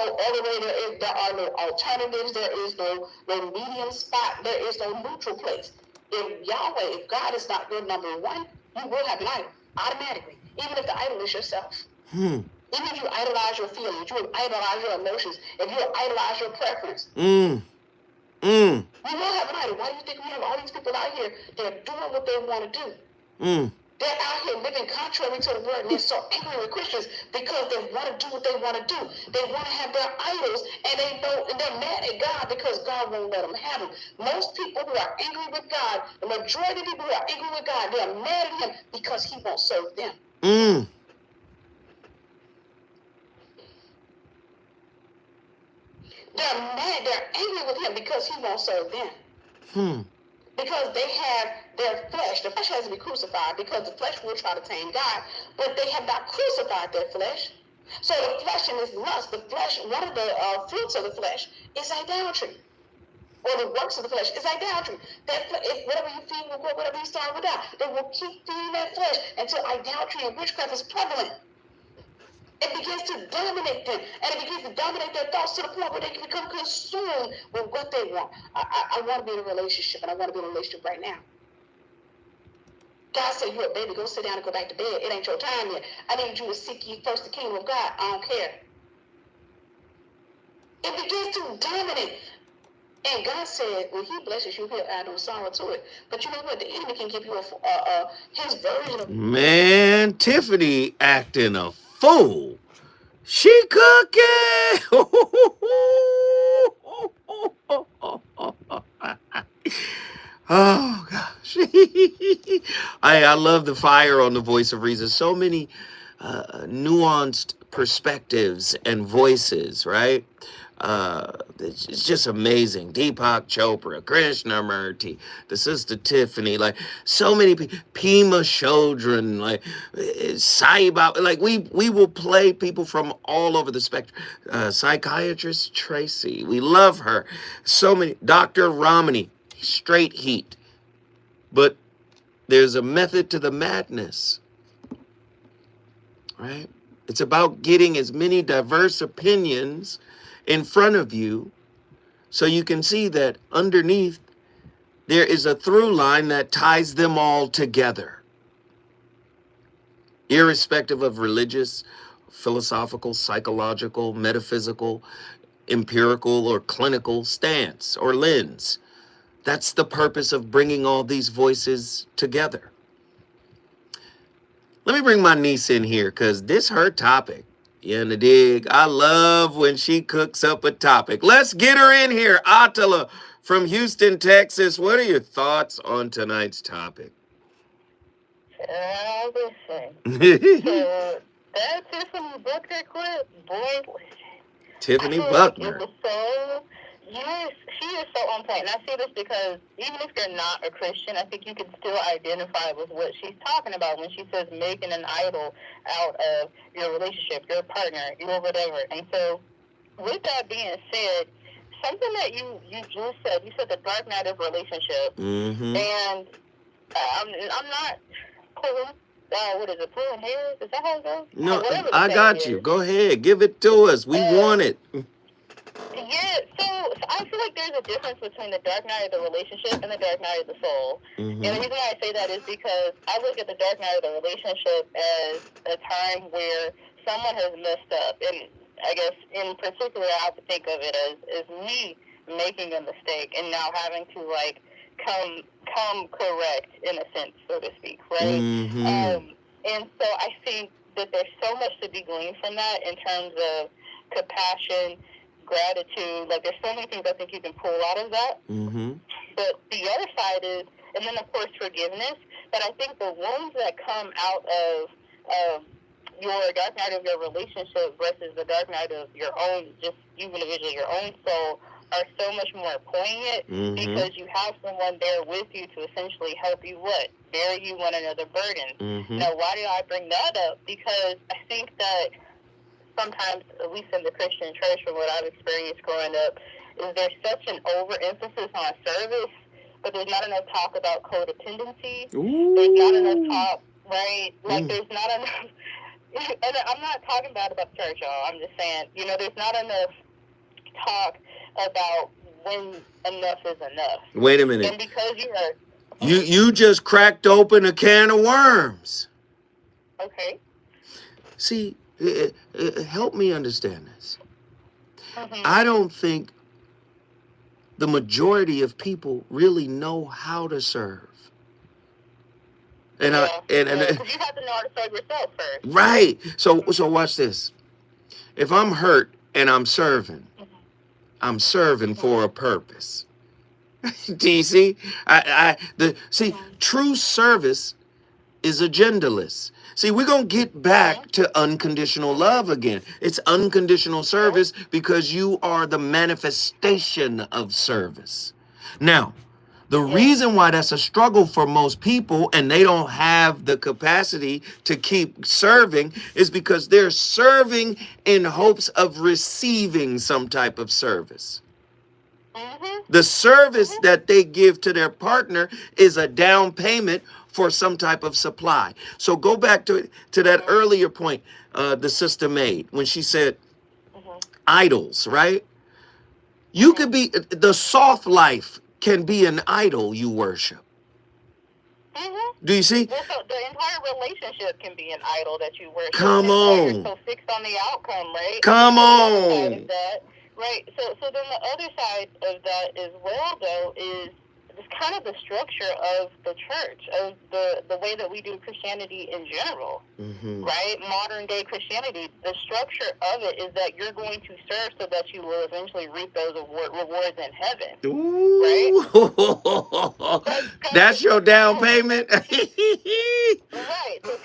other way. There are no alternatives. There is no medium spot. There is no neutral place. If God is not your number one, you will have an idol automatically. Even if the idol is yourself. Even if you idolize your feelings, you idolize your emotions, if you idolize your preference, you will have an idol. Why do you think we have all these people out here that are doing what they want to do? They're out here living contrary to the word, and they're so angry with Christians because they want to do what they want to do. They want to have their idols, and they're mad at God because God won't let them have them. Most people who are angry with God, the majority of people who are angry with God, they're mad at Him because He won't serve them. They're mad, they're angry with Him because He won't serve them. Because they have their flesh. The flesh has to be crucified because the flesh will try to tame God, but they have not crucified their flesh. So the flesh and its lust, the flesh, one of the fruits of the flesh is idolatry. Or the works of the flesh is idolatry. Whatever you feed will grow, whatever you starve will die. They will keep feeding that flesh until idolatry and witchcraft is prevalent. It begins to dominate them, and it begins to dominate their thoughts to the point where they can become consumed with what they want. I want to be in a relationship, and I want to be in a relationship right now. God said, you're a baby, go sit down and go back to bed. It ain't your time yet. I need you to seek ye first the kingdom of God. I don't care. It begins to dominate. And God said, when He blesses you, He'll add no sorrow to it. But you know what? The enemy can give you his version of. Man, Tiffany acting a fool. She cooking. Oh gosh. I love the fire on the Voice of Reason. So many nuanced perspectives and voices, right? It's just amazing. Deepak Chopra, Krishnamurti, the sister Tiffany, like so many people, Pima Chodron, like Sai Baba, like we will play people from all over the spectrum. Psychiatrist Tracy, we love her. So many. Dr. Ramani, straight heat. But there's a method to the madness, right? It's about getting as many diverse opinions in front of you so you can see that underneath there is a through line that ties them all together, irrespective of religious, philosophical, psychological, metaphysical, empirical, or clinical stance or lens. That's the purpose of bringing all these voices together. Let me bring my niece in here because this her topic. You in the dig? I love when she cooks up a topic. Let's get her in here. Attila from Houston, Texas. What are your thoughts on tonight's topic? Listen. So that Tiffany Buckner clip, boy. Tiffany I feel Buckner. Like it was so, yes, she is so on point. And I say this because even if you're not a Christian, I think you can still identify with what she's talking about when she says making an idol out of your relationship, your partner, your whatever. And so with that being said, something that you just said, you said the dark night of relationship. Mm-hmm. And I'm not pulling, what is it, pulling hairs? Is that how it goes? No, I got you. Go ahead. Give it to us. We want it. Yeah, so I feel like there's a difference between the dark night of the relationship and the dark night of the soul. Mm-hmm. And the reason why I say that is because I look at the dark night of the relationship as a time where someone has messed up. And I guess in particular, I have to think of it as me making a mistake and now having to, like, come correct, in a sense, so to speak, right? Mm-hmm. And so I think that there's so much to be gleaned from that in terms of compassion, gratitude. Like, there's so many things I think you can pull out of that. Mm-hmm. But the other side is, and then of course forgiveness. But I think the wounds that come out of your dark night of your relationship versus the dark night of your own, just you individually, your own soul, are so much more poignant. Mm-hmm. Because you have someone there with you to essentially help you bear you one another burdens. Mm-hmm. Now, why do I bring that up? Because I think that sometimes, at least in the Christian church, from what I've experienced growing up, is there's such an overemphasis on service, but there's not enough talk about codependency. Ooh. There's not enough talk, right? Like, there's not enough. And I'm not talking bad about the church, y'all. I'm just saying, there's not enough talk about when enough is enough. Wait a minute. And because you are... You just cracked open a can of worms. Okay. See, help me understand this. Mm-hmm. I don't think the majority of people really know how to serve. And because you have to know how to serve yourself first. Right. So watch this. If I'm hurt and I'm serving, I'm serving for a purpose. Do you see? True service is agendaless. See, we're going to get back to unconditional love again. It's unconditional service because you are the manifestation of service. Now, the reason why that's a struggle for most people and they don't have the capacity to keep serving is because they're serving in hopes of receiving some type of service. The service that they give to their partner is a down payment for some type of supply. So go back to that earlier point the sister made when she said idols, right? You could be, the soft life can be an idol you worship. Do you see? Well, so the entire relationship can be an idol that you worship. Come on. You're so fixed on the outcome, right? Come on. Right. So then the other side of that as well, though, is just kind of the structure of the church, of the way that we do Christianity in general. Mm-hmm. Right? Modern day Christianity, the structure of it is that you're going to serve so that you will eventually reap those rewards in heaven. Ooh. Right? That's your down payment. Right. So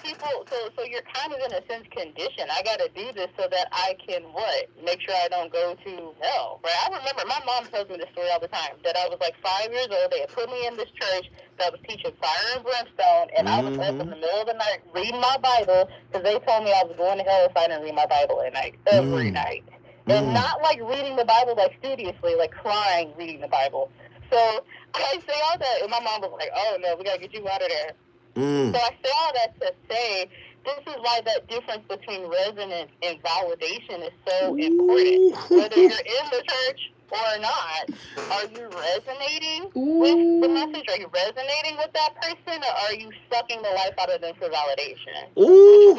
so you're kind of in a sense conditioned. I got to do this so that I can what? Make sure I don't go to hell. Right. I remember my mom tells me this story all the time. That I was like 5 years old. They had put me in this church that was teaching fire and brimstone, and I was up in the middle of the night reading my Bible because they told me I was going to hell if I didn't read my Bible at night, every night, and not like reading the Bible like studiously, like crying reading the Bible. So I say all that, and my mom was like, "Oh no, we gotta get you out of there." So I say all that to say, this is why that difference between resonance and validation is so important. Whether you're in the church or not, are you resonating with the message? Are you resonating with that person, or are you sucking the life out of them for validation? Ooh.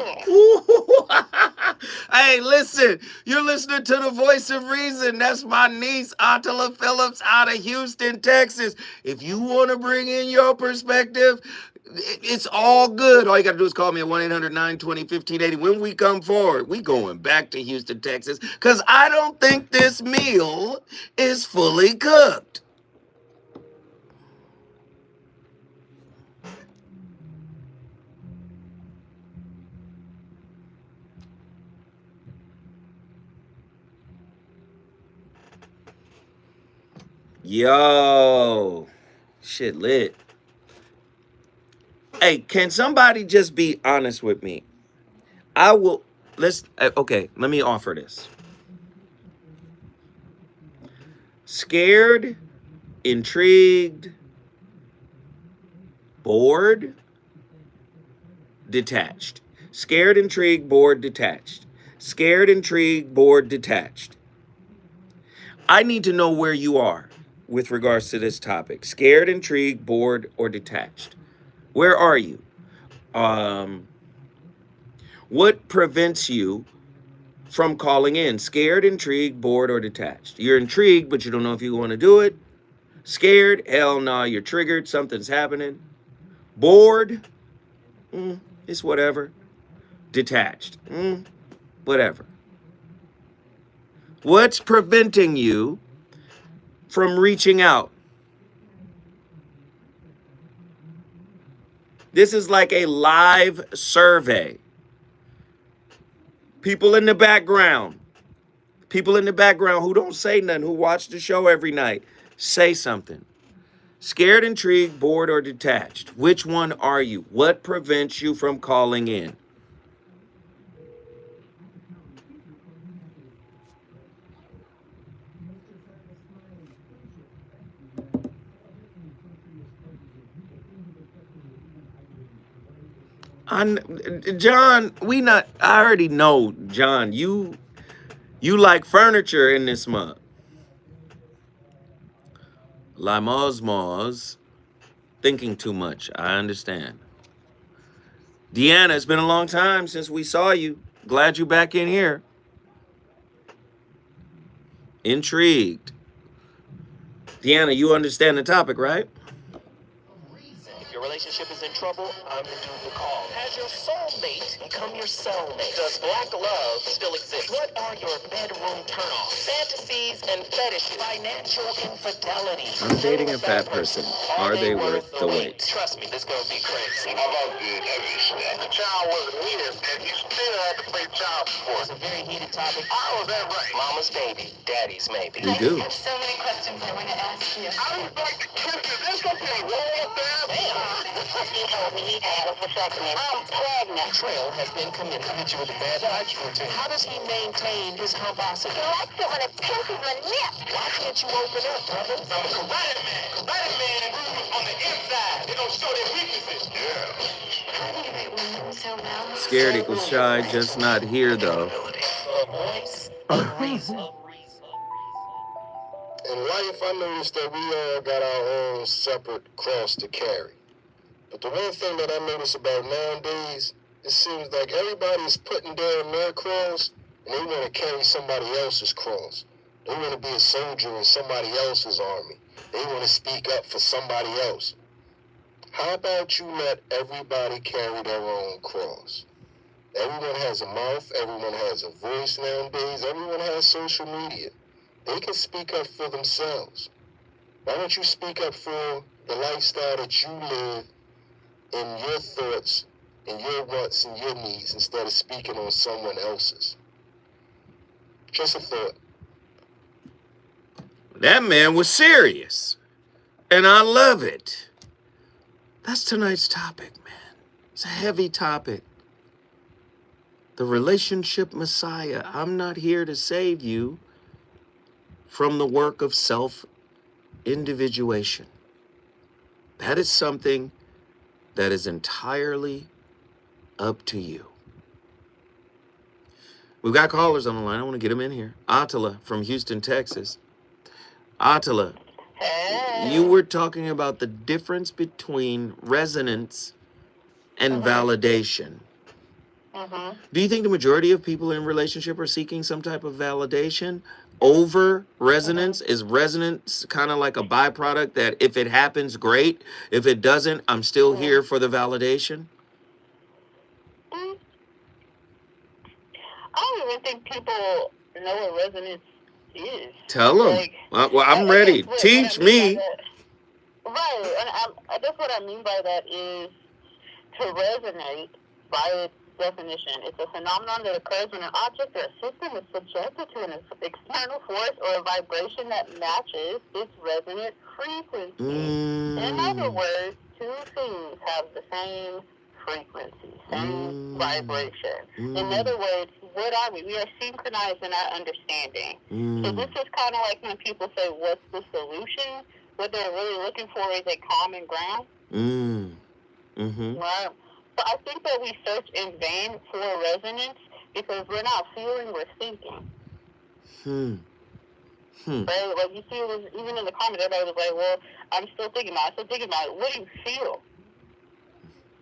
Hey, listen, you're listening to the voice of reason. That's my niece, Attila Phillips, out of Houston, Texas. If you want to bring in your perspective, it's all good. All you got to do is call me at 1-800-920-1580. When we come forward, we going back to Houston, Texas, because I don't think this meal is fully cooked. Yo, shit lit. Hey, can somebody just be honest with me? Okay, let me offer this. Scared, intrigued, bored, detached. Scared, intrigued, bored, detached. Scared, intrigued, bored, detached. I need to know where you are with regards to this topic. Scared, intrigued, bored, or detached. Where are you? What prevents you from calling in? Scared, intrigued, bored, or detached? You're intrigued, but you don't know if you want to do it. Scared? Hell no, you're triggered. Something's happening. Bored? It's whatever. Detached? Whatever. What's preventing you from reaching out? This is like a live survey. People in the background who don't say nothing, who watch the show every night, say something. Scared, intrigued, bored, or detached? Which one are you? What prevents you from calling in? John, I already know, John, you like furniture in this month. Limosmos, thinking too much, I understand. Deanna, it's been a long time since we saw you. Glad you're back in here. Intrigued. Deanna, you understand the topic, right? If your relationship is in trouble, I'm the dude to call. Has your soulmate become your cellmate? Does black love still exist? What are your bedroom turnoffs? Fantasies and fetishes? Financial infidelity? I'm dating a fat person. Are they worth the wait? Trust me, this gonna be crazy. How about the heavy snack? The child wasn't here, and you still had to pay child support. It's a very heated topic. How is that right? Mama's baby, daddy's maybe. We do. I have so many questions I want to ask you. I was like the kiss it. This gonna be a roll down. You told me he had a vasectomy. I'm pregnant. Betrayal has been committed. Hit you with a bad touch routine. How does he maintain his pomposity? He likes it when it pinches my nip. Why can't you open up, brother? I'm a karate man. Karate man moves on the inside. They don't show their weaknesses. Yeah. How do you write women so well? Scared equals shy, just not here though. A voice of reason. In life, I noticed that we all got our own separate cross to carry. But the one thing that I notice about nowadays, it seems like everybody's putting down their cross and they want to carry somebody else's cross. They want to be a soldier in somebody else's army. They want to speak up for somebody else. How about you let everybody carry their own cross? Everyone has a mouth. Everyone has a voice nowadays. Everyone has social media. They can speak up for themselves. Why don't you speak up for the lifestyle that you live in your thoughts, in your wants and your needs, instead of speaking on someone else's? Just a thought. That man was serious. And I love it. That's tonight's topic, man. It's a heavy topic. The relationship Messiah. I'm not here to save you from the work of self-individuation. That is something that is entirely up to you. We've got callers on the line. I want to get them in here. Attila from Houston, Texas. Attila, you were talking about the difference between resonance and validation. Do you think the majority of people in relationship are seeking some type of validation over resonance? Is resonance kind of like a byproduct that if it happens, great. If it doesn't, I'm still here for the validation? I don't even think people know what resonance is. Tell them. Like, Well, I'm I ready. guess what Teach I mean me. by that- Right, and I guess what I mean by that is to resonate, by its definition, it's a phenomenon that occurs when an object or a system is subjected to an external force or a vibration that matches its resonant frequency. In other words, two things have the same frequency, same vibration. In other words, what are we? We are synchronized in our understanding. So this is kind of like when people say, what's the solution? What they're really looking for is a common ground. Right? So I think that we search in vain for resonance because we're not feeling, we're thinking. Right? Like you see, it was, even in the comments, everybody was like, well, I'm still thinking about it. What do you feel?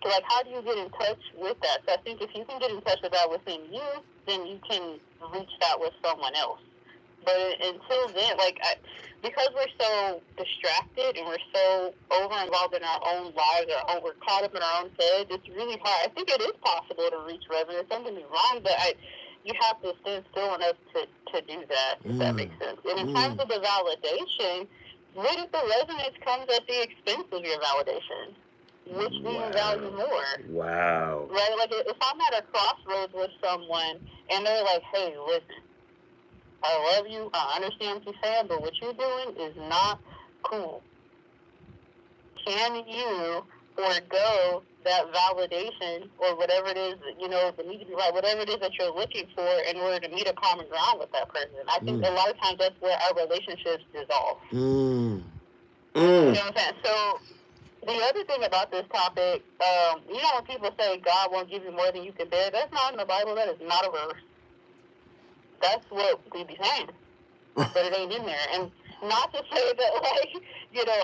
So, like, how do you get in touch with that? So I think if you can get in touch with that within you, then you can reach that with someone else. But until then, because we're so distracted and we're so over-involved in our own lives, we're caught up in our own heads, it's really hard. I think it is possible to reach resonance. Don't get me wrong, but you have to stand still enough to do that, if that makes sense. And in terms of the validation, what if the resonance comes at the expense of your validation? Which do you value more? Wow. Right? Like, if I'm at a crossroads with someone and they're like, hey, listen, I love you, I understand what you're saying, but what you're doing is not cool. Can you forego that validation or whatever it is, the need to be right, whatever it is that you're looking for in order to meet a common ground with that person? I think a lot of times that's where our relationships dissolve. You know what I'm saying? So the other thing about this topic, when people say God won't give you more than you can bear, that's not in the Bible. That is not a verse. That's what we be saying, but it ain't in there. And not to say that,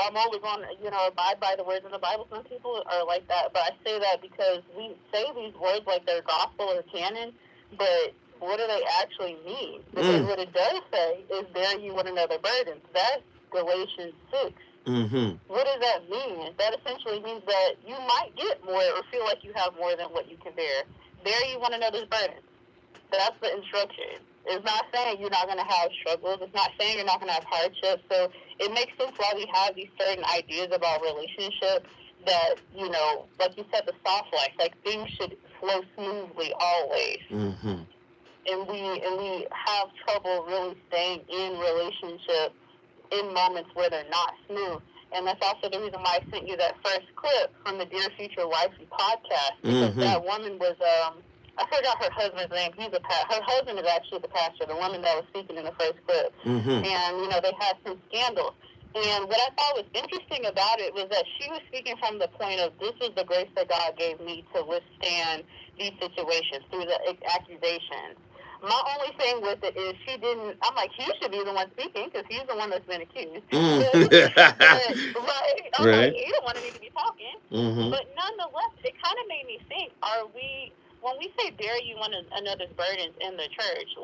I'm only going to, abide by the words of the Bible. Some people are like that, but I say that because we say these words like they're gospel or canon, but what do they actually mean? Because what it does say is bear you one another burdens. That's Galatians 6. What does that mean? That essentially means that you might get more or feel like you have more than what you can bear. Bear you one another's burdens. That's the instruction. It's not saying you're not going to have struggles. It's not saying you're not going to have hardships. So it makes sense why we have these certain ideas about relationships that, like you said, the soft life, like things should flow smoothly always. And we have trouble really staying in relationships in moments where they're not smooth. And that's also the reason why I sent you that first clip from the Dear Future Wifey podcast, because that woman was, I forgot her husband's name. Her husband is actually the pastor, the woman that was speaking in the first clip. And, they had some scandals. And what I thought was interesting about it was that she was speaking from the point of, this is the grace that God gave me to withstand these situations through the accusations. My only thing with it is I'm like, he should be the one speaking because he's the one that's been accused. But, I'm like, he don't want to need to be talking. But nonetheless, it kind of made me think, when we say bear you one another's burdens in the church,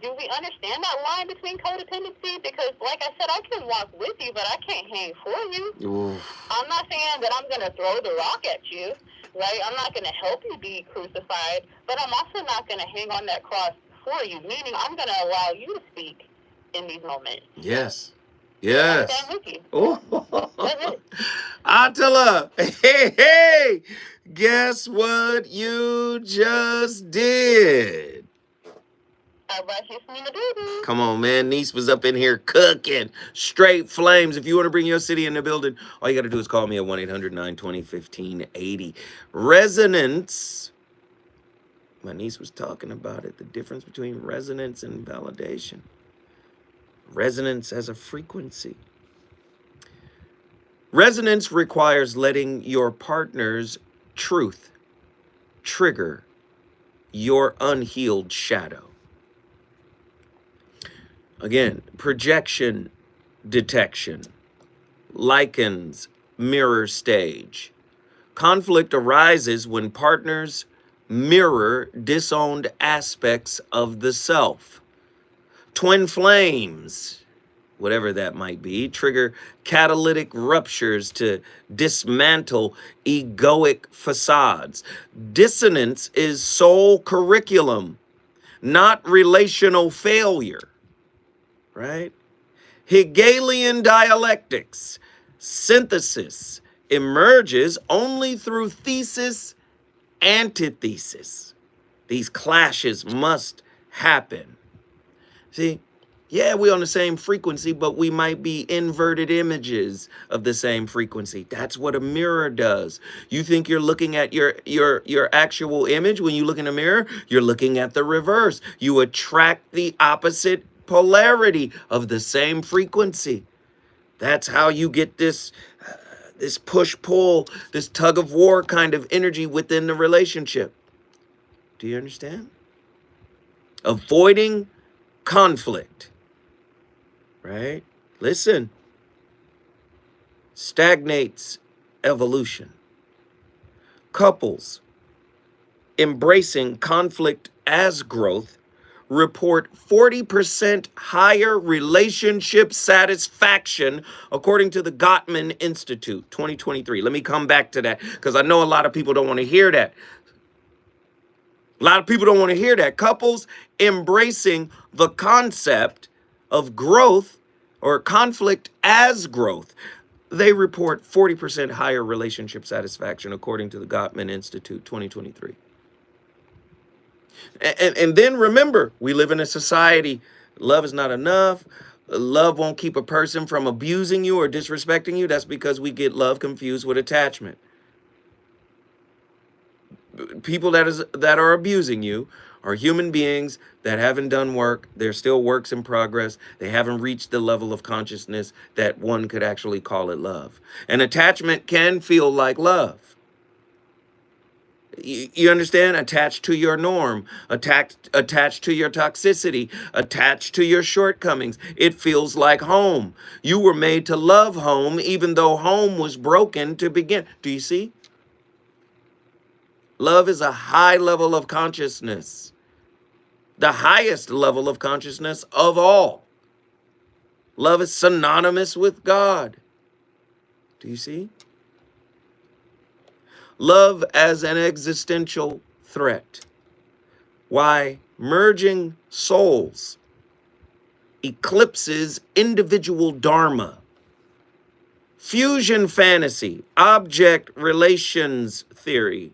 do we understand that line between codependency? Because, like I said, I can walk with you, but I can't hang for you. Oof. I'm not saying that I'm going to throw the rock at you, right? I'm not going to help you be crucified, but I'm also not going to hang on that cross for you, meaning I'm going to allow you to speak in these moments. Yes. I Yes. stand with you. Oh. Attila, hey, guess what you just did? I brought you some baby. Come on, man. Niece was up in here cooking. Straight flames. If you want to bring your city in the building, all you got to do is call me at 1-800-920-1580. Resonance. My niece was talking about it. The difference between resonance and validation. Resonance as a frequency. Resonance requires letting your partner's truth trigger your unhealed shadow. Again, projection detection, lichens, mirror stage. Conflict arises when partners mirror disowned aspects of the self. Twin flames, whatever that might be, trigger catalytic ruptures to dismantle egoic facades. Dissonance is soul curriculum, not relational failure, right? Hegelian dialectics, synthesis emerges only through thesis, antithesis. These clashes must happen. See, yeah, we're on the same frequency, but we might be inverted images of the same frequency. That's what a mirror does. You think you're looking at your actual image. When you look in a mirror, you're looking at the reverse. You attract the opposite polarity of the same frequency. That's how you get this push-pull, this tug-of-war kind of energy within the relationship. Do you understand? Avoiding conflict, right? Listen, stagnates evolution. Couples embracing conflict as growth report 40% higher relationship satisfaction, according to the Gottman Institute, 2023. Let me come back to that, because I know a lot of people don't want to hear that. A lot of people don't want to hear that. Couples embracing the concept of growth or conflict as growth, they report 40% higher relationship satisfaction, according to the Gottman Institute, 2023. And then remember, we live in a society, love is not enough. Love won't keep a person from abusing you or disrespecting you. That's because we get love confused with attachment. People that are abusing you are human beings that haven't done work. They're still works in progress. They haven't reached the level of consciousness that one could actually call it love. And attachment can feel like love. You understand? Attached to your norm, attached to your toxicity, attached to your shortcomings. It feels like home. You were made to love home, even though home was broken to begin. Do you see? Love is a high level of consciousness, the highest level of consciousness of all. Love is synonymous with God. Do you see? Love as an existential threat. Why merging souls eclipses individual dharma. Fusion fantasy, object relations theory,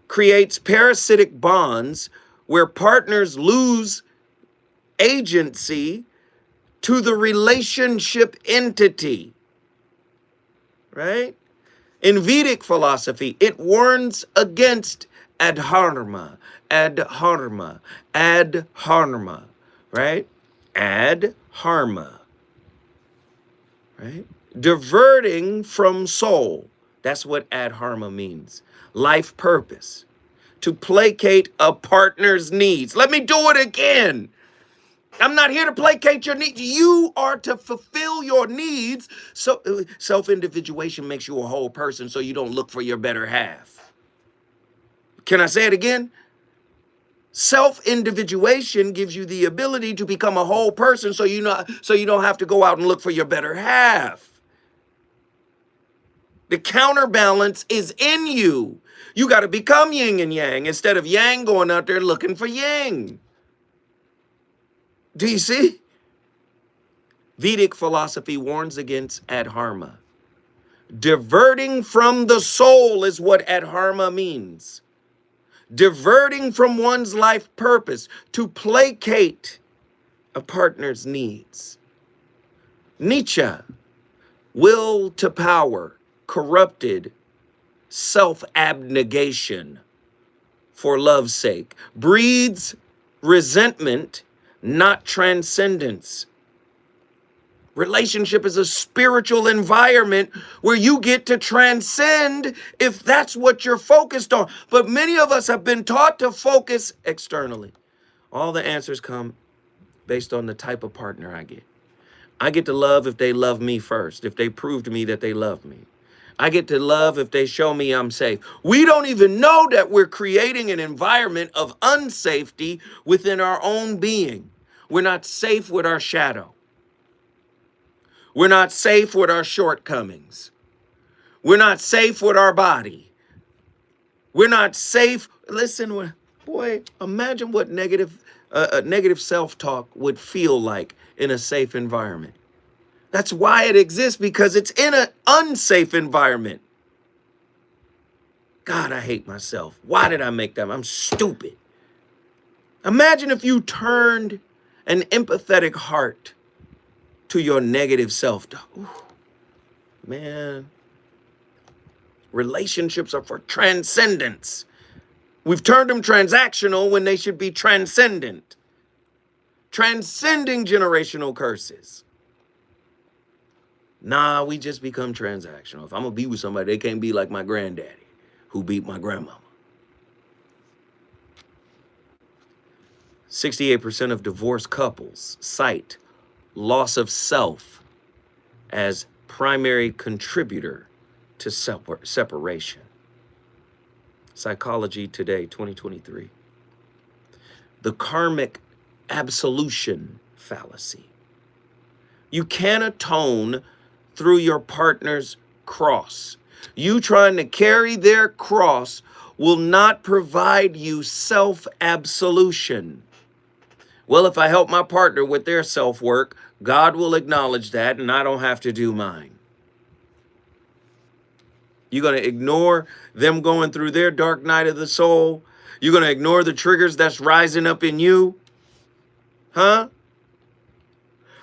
creates parasitic bonds where partners lose agency to the relationship entity, right? In Vedic philosophy, it warns against adharma, right? Adharma, right? Diverting from soul. That's what adharma means. Life purpose. To placate a partner's needs. Let me do it again. I'm not here to placate your needs. You are to fulfill your needs. So self-individuation makes you a whole person, so you don't look for your better half. Can I say it again? Self-individuation gives you the ability to become a whole person, so you don't have to go out and look for your better half. The counterbalance is in you. You got to become yin and yang instead of yang going out there looking for yang. Do you see? Vedic philosophy warns against adharma. Diverting from the soul is what adharma means. Diverting from one's life purpose to placate a partner's needs. Nietzsche, will to power, corrupted self-abnegation for love's sake, breeds resentment, not transcendence. Relationship is a spiritual environment where you get to transcend if that's what you're focused on. But many of us have been taught to focus externally. All the answers come based on the type of partner I get. I get to love if they love me first, if they prove to me that they love me. I get to love if they show me I'm safe. We don't even know that we're creating an environment of unsafety within our own being. We're not safe with our shadow. We're not safe with our shortcomings. We're not safe with our body. We're not safe. Listen, boy, imagine what negative self-talk would feel like in a safe environment. That's why it exists, because it's in an unsafe environment. God, I hate myself. Why did I make that? I'm stupid. Imagine if you turned an empathetic heart to your negative self-talk. Man, relationships are for transcendence. We've turned them transactional when they should be transcendent. Transcending generational curses. Nah, we just become transactional. If I'm going to be with somebody, they can't be like my granddaddy who beat my grandmama. 68% of divorced couples cite loss of self as primary contributor to separation. Psychology Today, 2023. The karmic absolution fallacy. You can't atone through your partner's cross. You trying to carry their cross will not provide you self-absolution. Well, if I help my partner with their self-work, God will acknowledge that and I don't have to do mine. You're going to ignore them going through their dark night of the soul? You're going to ignore the triggers that's rising up in you? Huh?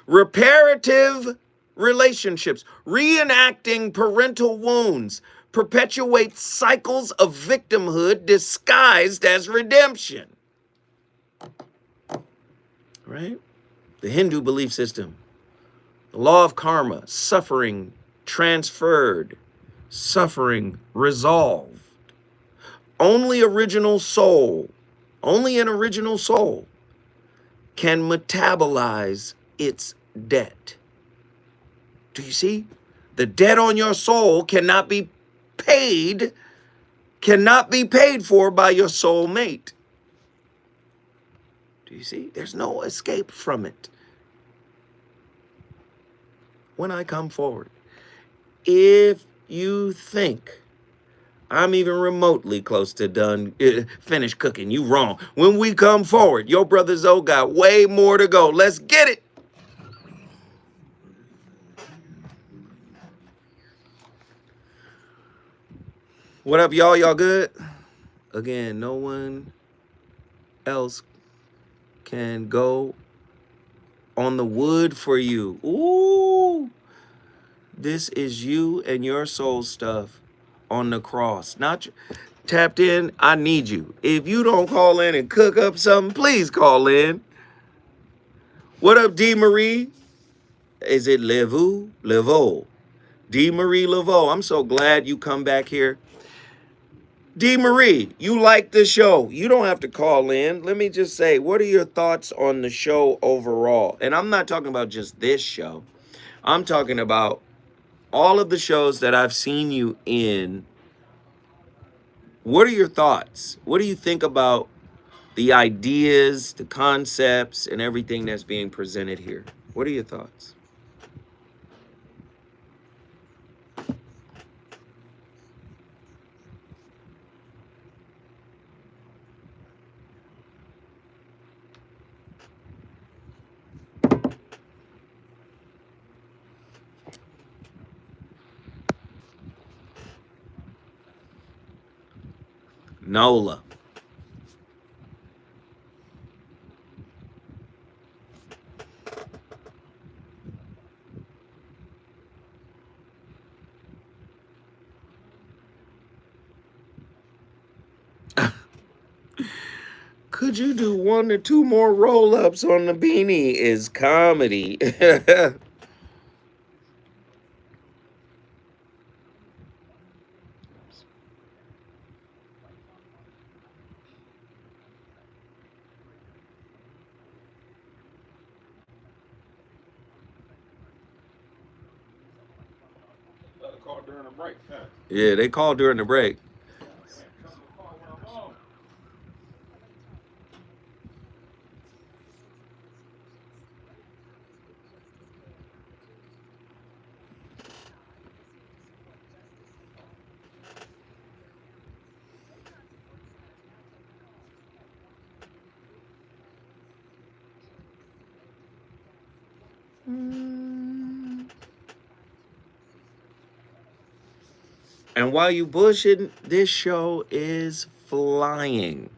Reparative relationships, reenacting parental wounds, perpetuate cycles of victimhood disguised as redemption. Right? The Hindu belief system, the law of karma, suffering transferred, suffering resolved. Only an original soul can metabolize its debt. Do you see? The debt on your soul cannot be paid for by your soulmate. Do you see? There's no escape from it. When I come forward, if you think I'm even remotely close to done, finished cooking, you wrong. When we come forward, your brother Zoe got way more to go. Let's get it. What up, y'all? Y'all good? Again, no one else can go on the wood for you. Ooh, this is you and your soul stuff on the cross. Not tapped in. I need you. If you don't call in and cook up something, please call in. What up, D. Marie? Is it Leveau? D. Marie Leveau. I'm so glad you come back here. D. Marie, you like the show. You don't have to call in. Let me just say, what are your thoughts on the show overall? And I'm not talking about just this show. I'm talking about all of the shows that I've seen you in. What are your thoughts? What do you think about the ideas, the concepts, and everything that's being presented here. What are your thoughts? Nola. Could you do 1 or 2 more roll-ups on the beanie? Is comedy. Yeah, they called during the break. And while you bullshitting, this show is flying.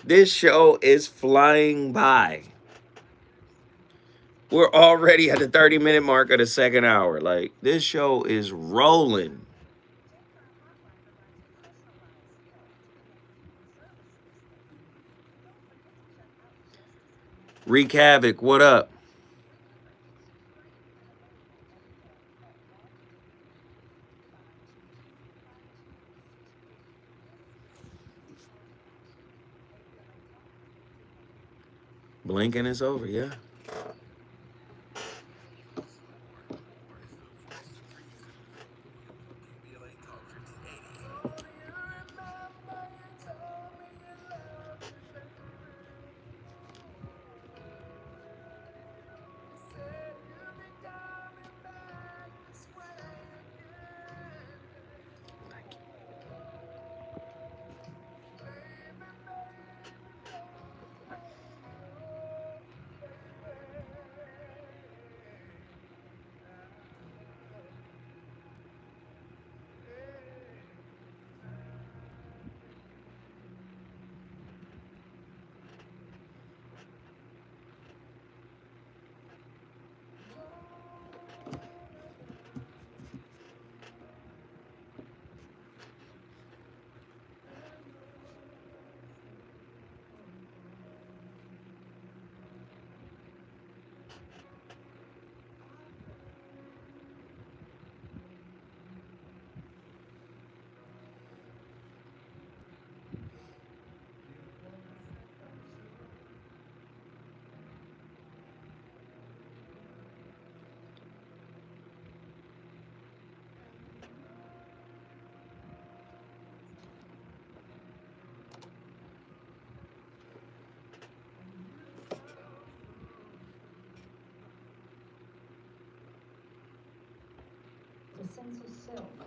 This show is flying by. We're already at the 30-minute mark of the second hour. Like, this show is rolling. Wreak Havoc, what up? Blinking is over, yeah.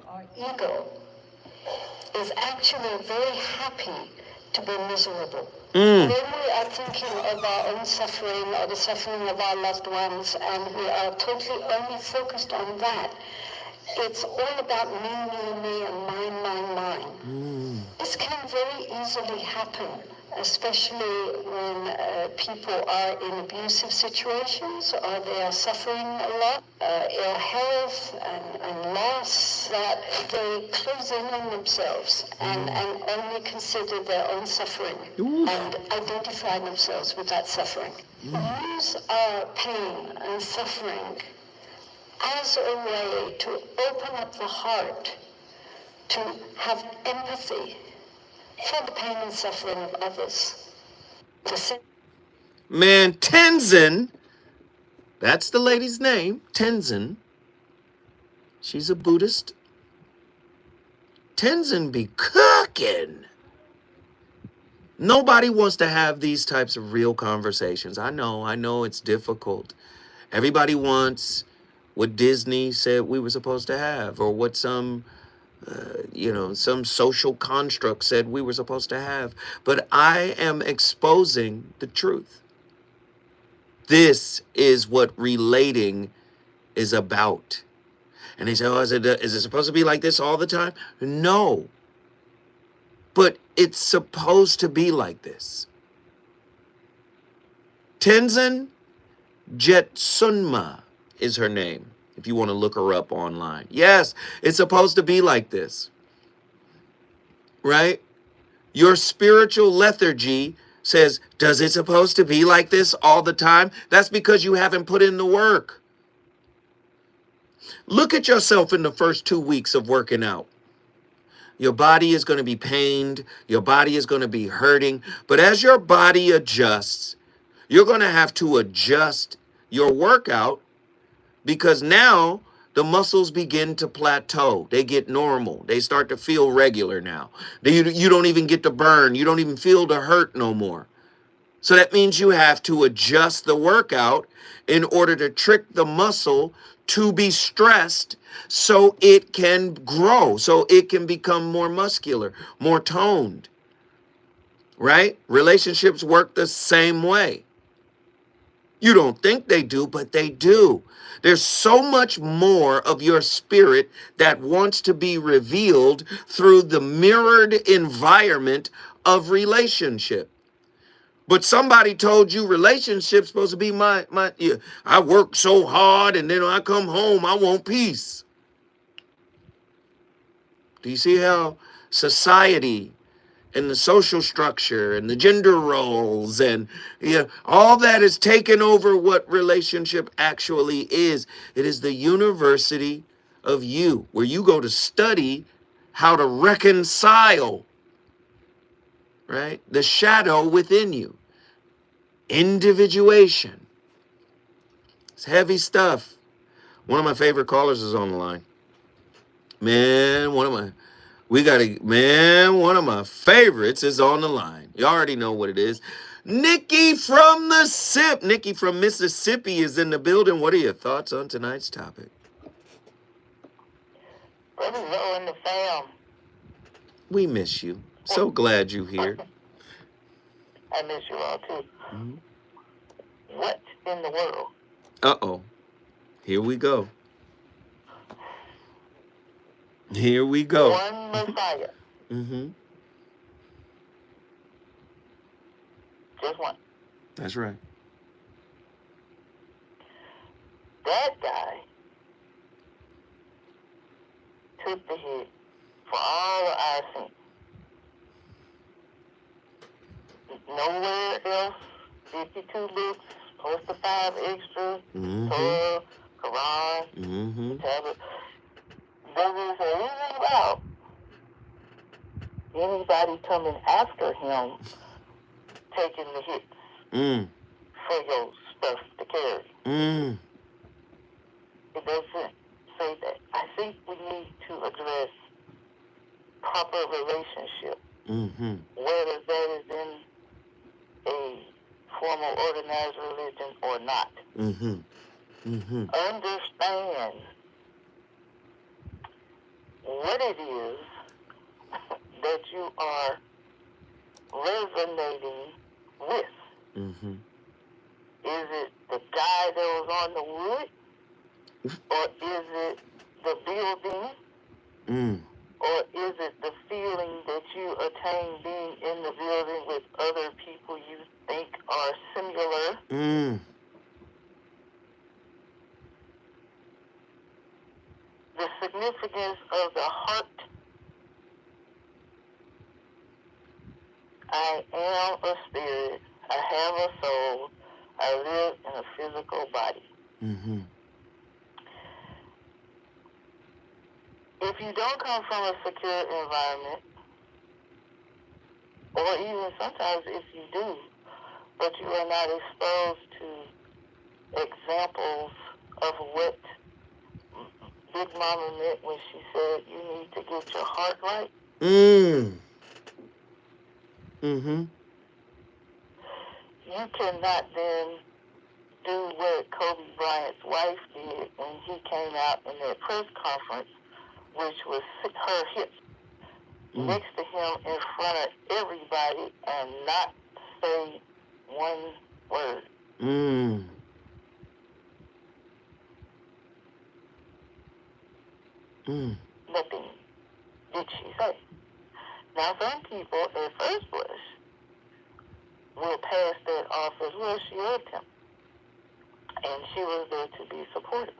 Our ego is actually very happy to be miserable. When we are thinking of our own suffering or the suffering of our loved ones, and we are totally only focused on that, it's all about me, and mine. This can very easily happen, especially when people are in abusive situations or they are suffering a lot, ill health and loss, that they close in on themselves and only consider their own suffering and identify themselves with that suffering. Use our pain and suffering as a way to open up the heart, to have empathy for the pain and suffering of others. Man, Tenzin, that's the lady's name, Tenzin. She's a Buddhist. Tenzin be cooking. Nobody wants to have these types of real conversations. I know it's difficult. Everybody wants what Disney said we were supposed to have, or what some some social construct said we were supposed to have. But I am exposing the truth. This is what relating is about. And they say, oh, is it supposed to be like this all the time? No. But it's supposed to be like this. Tenzin Jetsunma is her name, if you want to look her up online. Yes, it's supposed to be like this. Right? Your spiritual lethargy says, does it supposed to be like this all the time? That's because you haven't put in the work. Look at yourself in the first 2 weeks of working out. Your body is going to be pained. Your body is going to be hurting. But as your body adjusts, you're going to have to adjust your workout, because now the muscles begin to plateau. They get normal. They start to feel regular now. You don't even get to burn. You don't even feel the hurt no more. So that means you have to adjust the workout in order to trick the muscle to be stressed so it can grow, so it can become more muscular, more toned, right? Relationships work the same way. You don't think they do, but they do. There's so much more of your spirit that wants to be revealed through the mirrored environment of relationship. But somebody told you relationship's supposed to be I work so hard and then when I come home, I want peace. Do you see how society and the social structure and the gender roles and all that is taken over what relationship actually is? It is the university of you, where you go to study how to reconcile, right? The shadow within you. Individuation. It's heavy stuff. One of my favorite callers is on the line. Man, one of my favorites is on the line. You already know what it is. Nikki from the SIP. Nikki from Mississippi is in the building. What are your thoughts on tonight's topic? Brother Zoe and the fam. We miss you. So glad you're here. I miss you all too. Mm-hmm. What in the world? Uh-oh. Here we go. Here we go. One Messiah. Mm-hmm. Just one. That's right. That guy took the hit for all of our sins. Nowhere else, 52 books, plus the 5 extras, Torah, Quran, tablet. Doesn't say anything about anybody coming after him taking the hits for your stuff to carry. It doesn't say that. I think we need to address proper relationship, whether that is in a formal organized religion or not. Understand what it is that you are resonating with. Is it the guy that was on the wood? Or is it the building? Or is it the feeling that you attain being in the building with other people you think are similar? The significance of the heart. I am a spirit. I have a soul. I live in a physical body. If you don't come from a secure environment, or even sometimes if you do, but you are not exposed to examples of what Big Mama meant when she said you need to get your heart right. you cannot then do what Kobe Bryant's wife did when he came out in that press conference, which was her hips next to him in front of everybody and not say one word. Nothing did she say. Now, some people at first blush will pass that off as, well, she loved him, and she was there to be supportive.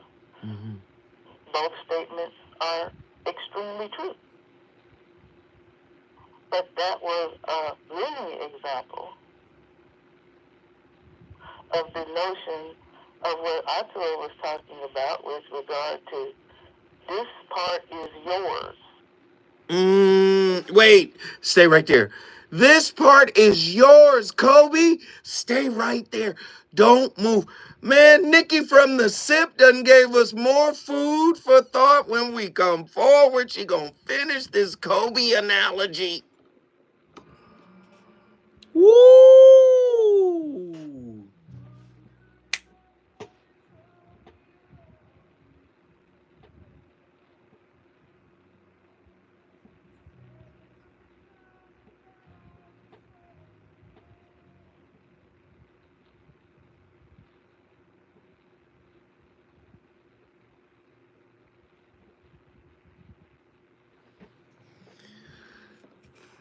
Both statements are extremely true. But that was a living example of the notion of what Atua was talking about with regard to this part is yours. Wait, stay right there. This part is yours, Kobe. Stay right there. Don't move. Man, Nikki from the SIP done gave us more food for thought. When we come forward, she gonna finish this Kobe analogy. Woo!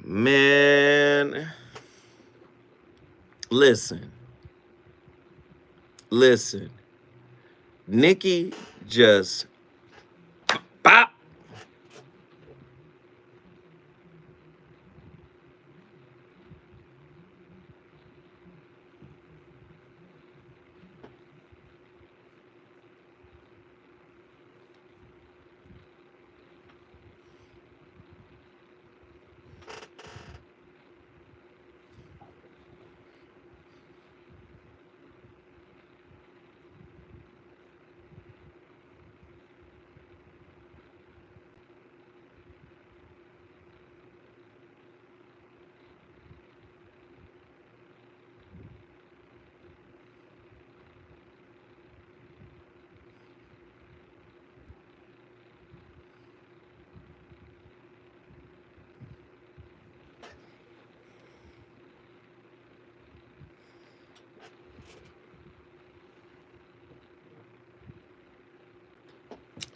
Man, listen. Nikki just pop.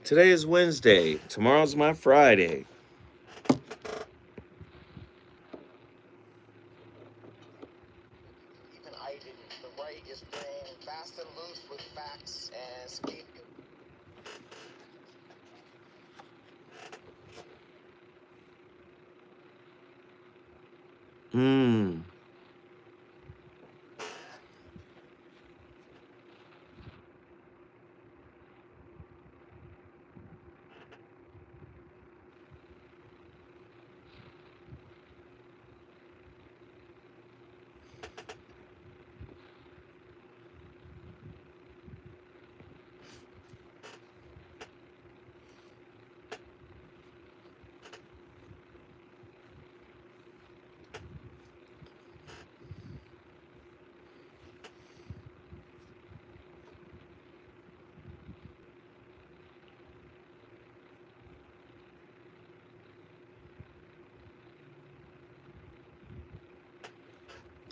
Today is Wednesday. Tomorrow's my Friday. Even I didn't. The right is playing fast and loose with facts and scapegoat.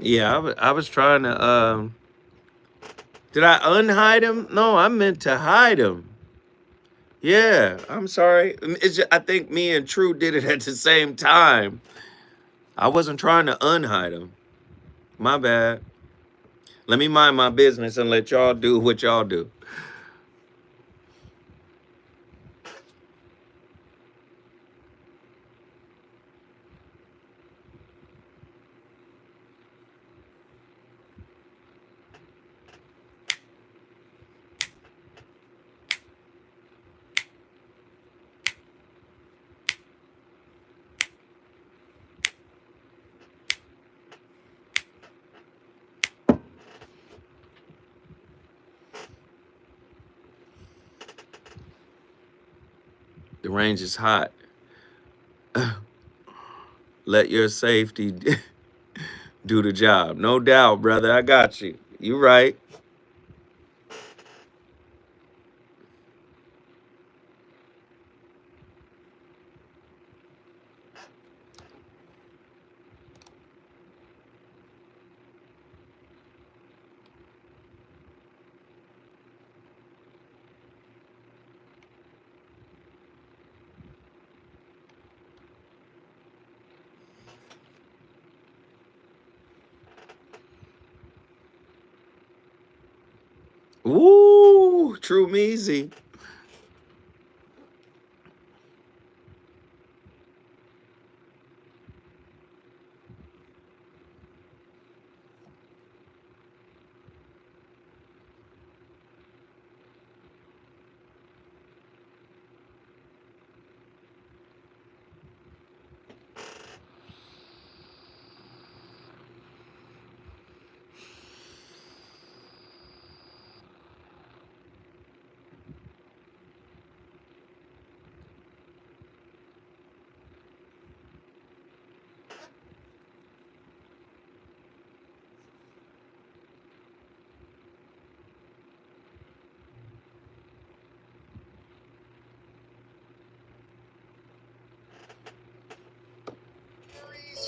Yeah, I was trying to, did I unhide him? No, I meant to hide him. Yeah, I'm sorry. I think me and True did it at the same time. I wasn't trying to unhide him. My bad. Let me mind my business and let y'all do what y'all do. The range is hot. Let your safety do the job. No doubt, brother. I got you. You right. Ooh, true measy.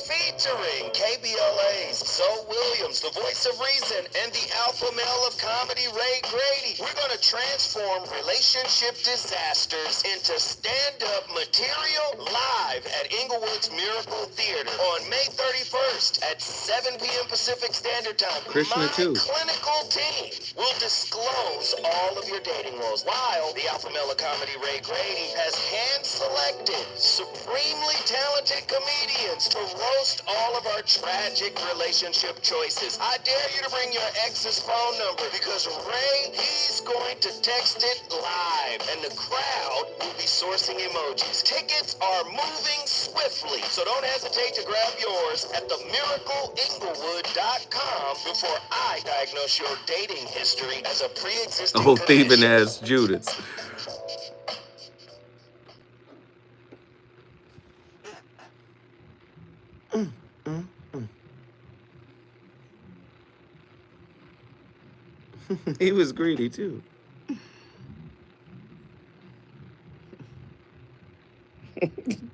Featuring KBLA's Zoe Williams, the voice of reason, and the alpha male of comedy, Ray Grady. We're going to transform relationship disasters into stand-up material live at Inglewood's Miracle Theater on May 31st at 7 p.m. Pacific Standard Time. Krishna, My too. clinical team will disclose all of your dating woes, while the alpha male of comedy, Ray Grady, has hand-selected supremely talented comedians to roast all of our tragic relationship choices. I dare you to bring your ex's phone number, because Ray, he's going to text it live, and the crowd will be sourcing emojis. Tickets are moving swiftly, so don't hesitate to grab yours at themiracleinglewood.com before I diagnose your dating history as a pre-existing Oh, thieving condition. ass Judas. He was greedy too.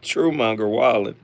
True monger wallet.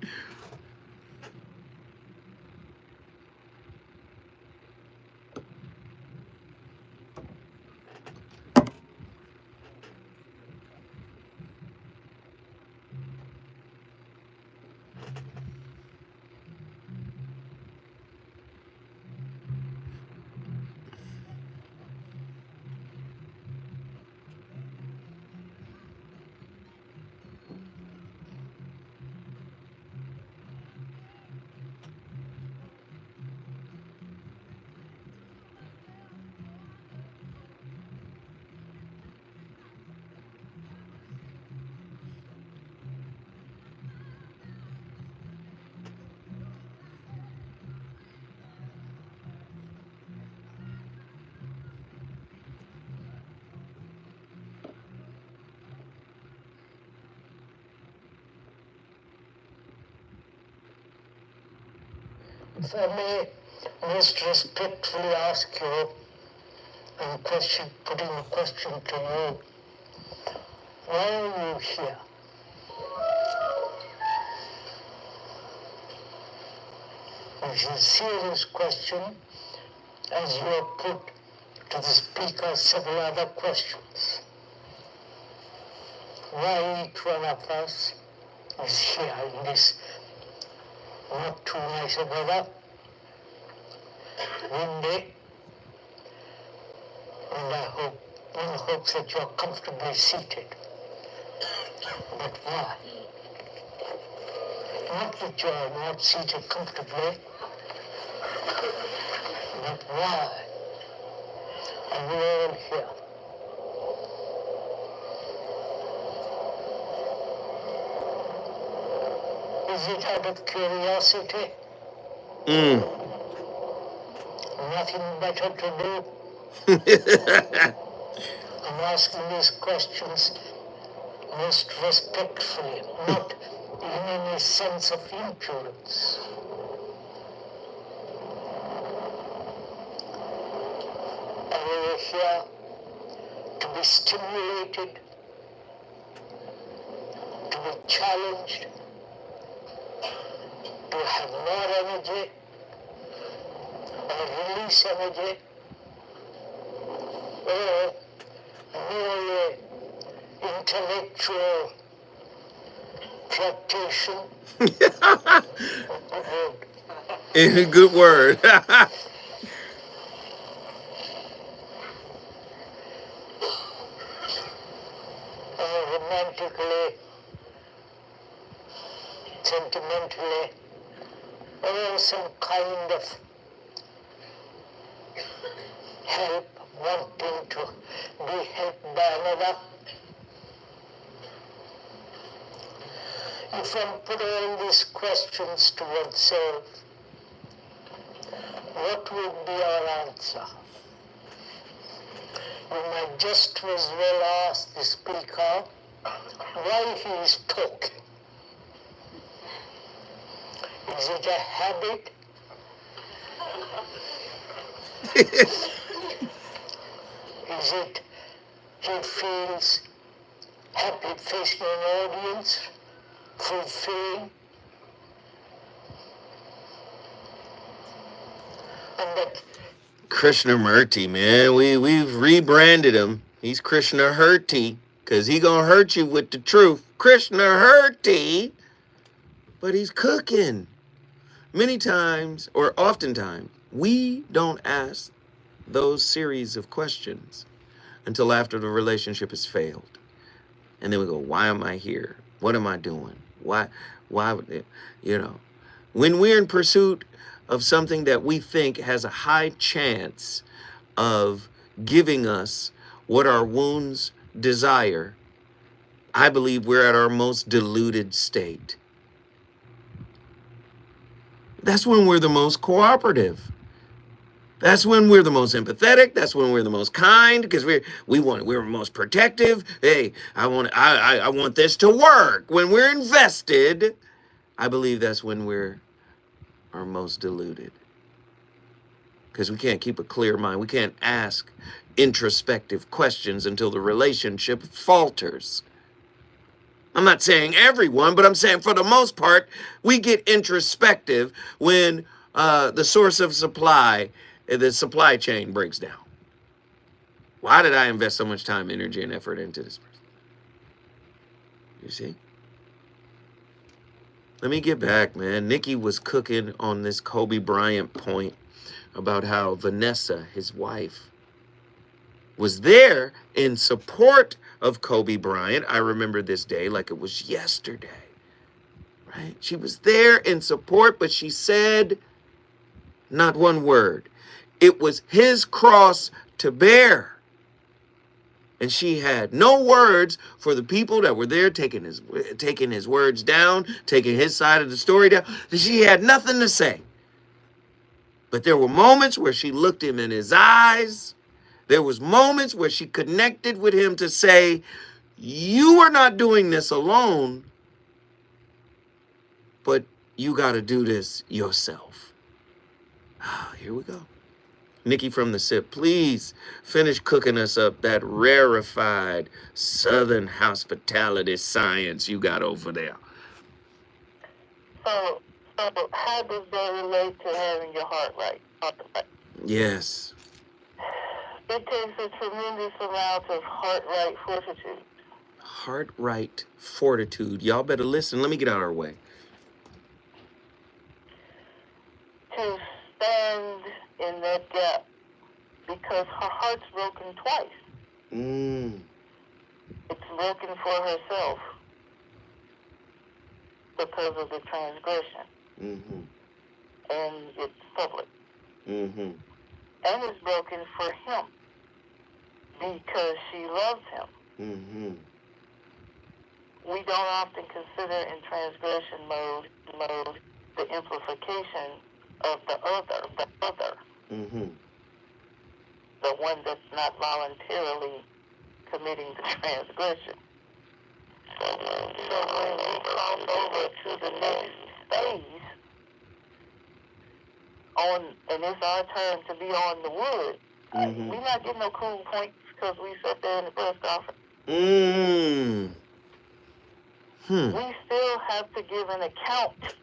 If I may most respectfully ask you a question, putting a question to you, why are you here? It's a serious question, as you have put to the speaker several other questions. Why each one of us is here in this not too nice a weather, windy, and one hopes that you're comfortably seated. But why? Not that you're not seated comfortably, but why are we all here? Is it out of curiosity? Nothing better to do? I'm asking these questions most respectfully, not in any sense of impudence. here to be stimulated, to be challenged, to have more energy or release energy, or merely intellectual tractation. Good word. Romantically, sentimentally, or some kind of help, wanting to be helped by another. If one put all these questions to oneself, what would be our answer? You might just as well ask the speaker why he is talking. Is it a habit? Is it he feels happy facing an audience, fulfilling? And that Krishnamurti, man, we've rebranded him. He's Krishnahurti, because he gonna hurt you with the truth. Krishnahurti, but he's cooking. Many times, or oftentimes, we don't ask those series of questions until after the relationship has failed. And then we go, why am I here? What am I doing? Why would it, when we're in pursuit of something that we think has a high chance of giving us what our wounds desire, I believe we're at our most deluded state. That's when we're the most cooperative. That's when we're the most empathetic. That's when we're the most kind, because we're most protective. Hey, I want this to work. When we're invested, I believe that's when we're our most deluded. Because we can't keep a clear mind. We can't ask introspective questions until the relationship falters. I'm not saying everyone, but I'm saying for the most part, we get introspective when the source of supply, the supply chain breaks down. Why did I invest so much time, energy, and effort into this person? You see? Let me get back, man. Nikki was cooking on this Kobe Bryant point about how Vanessa, his wife, was there in support of Kobe Bryant. I remember this day like it was yesterday, right? She was there in support, but she said not one word. It was his cross to bear. And she had no words for the people that were there taking his words down, taking his side of the story down. She had nothing to say. But there were moments where she looked him in his eyes. There was moments where she connected with him to say, you are not doing this alone, but you got to do this yourself. Here we go. Nikki from the SIP, please finish cooking us up that rarefied Southern hospitality science you got over there. So how does that relate to having your heart right? Yes. It takes a tremendous amount of heart right fortitude. Heart right fortitude. Y'all better listen. Let me get out of our way. To stand in that gap, because her heart's broken twice. It's broken for herself because of the transgression. And it's public. And it's broken for him because she loves him. We don't often consider in transgression mode the amplification of the other. The one that's not voluntarily committing the transgression. So when we cross over to the next phase, and it's our turn to be on the wood, Mm-hmm. We're not getting no cool points because we sat there in the press conference. We still have to give an account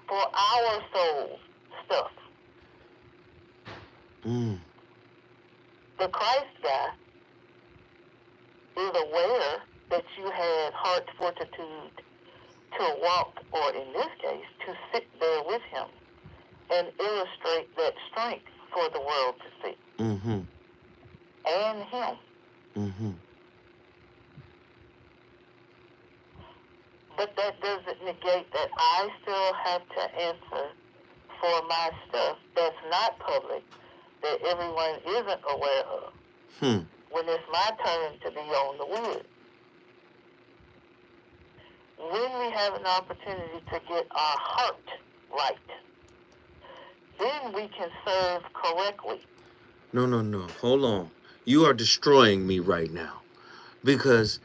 for our soul stuff. The Christ guy is aware that you had heart fortitude to walk, or in this case, to sit there with him and illustrate that strength for the world to see. And him. But that doesn't negate that I still have to answer for my stuff that's not public, that everyone isn't aware of. When it's my turn to be on the wood. When we have an opportunity to get our heart right, then we can serve correctly. No. Hold on. You are destroying me right now. Because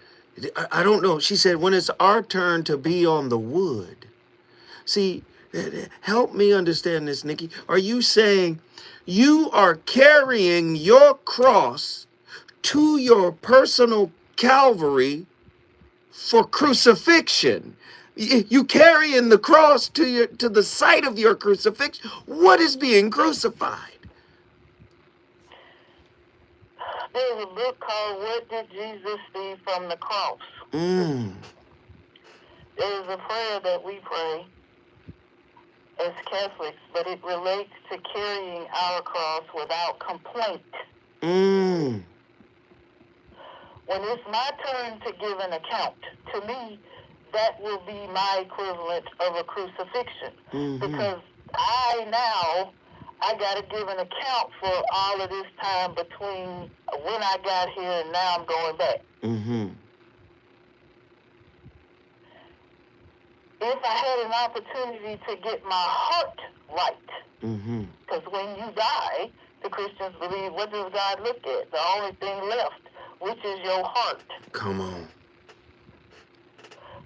I don't know. She said, when it's our turn to be on the wood. See, help me understand this, Nikki. Are you saying you are carrying your cross to your personal Calvary for crucifixion? You carrying the cross to the site of your crucifixion. What is being crucified? There's a book called What Did Jesus See from the Cross? There's a prayer that we pray as Catholics, but it relates to carrying our cross without complaint. When it's my turn to give an account, to me, that will be my equivalent of a crucifixion. Because I got to give an account for all of this time between when I got here and now I'm going back. If I had an opportunity to get my heart right, because when you die, the Christians believe, what does God look at? The only thing left, which is your heart. Come on.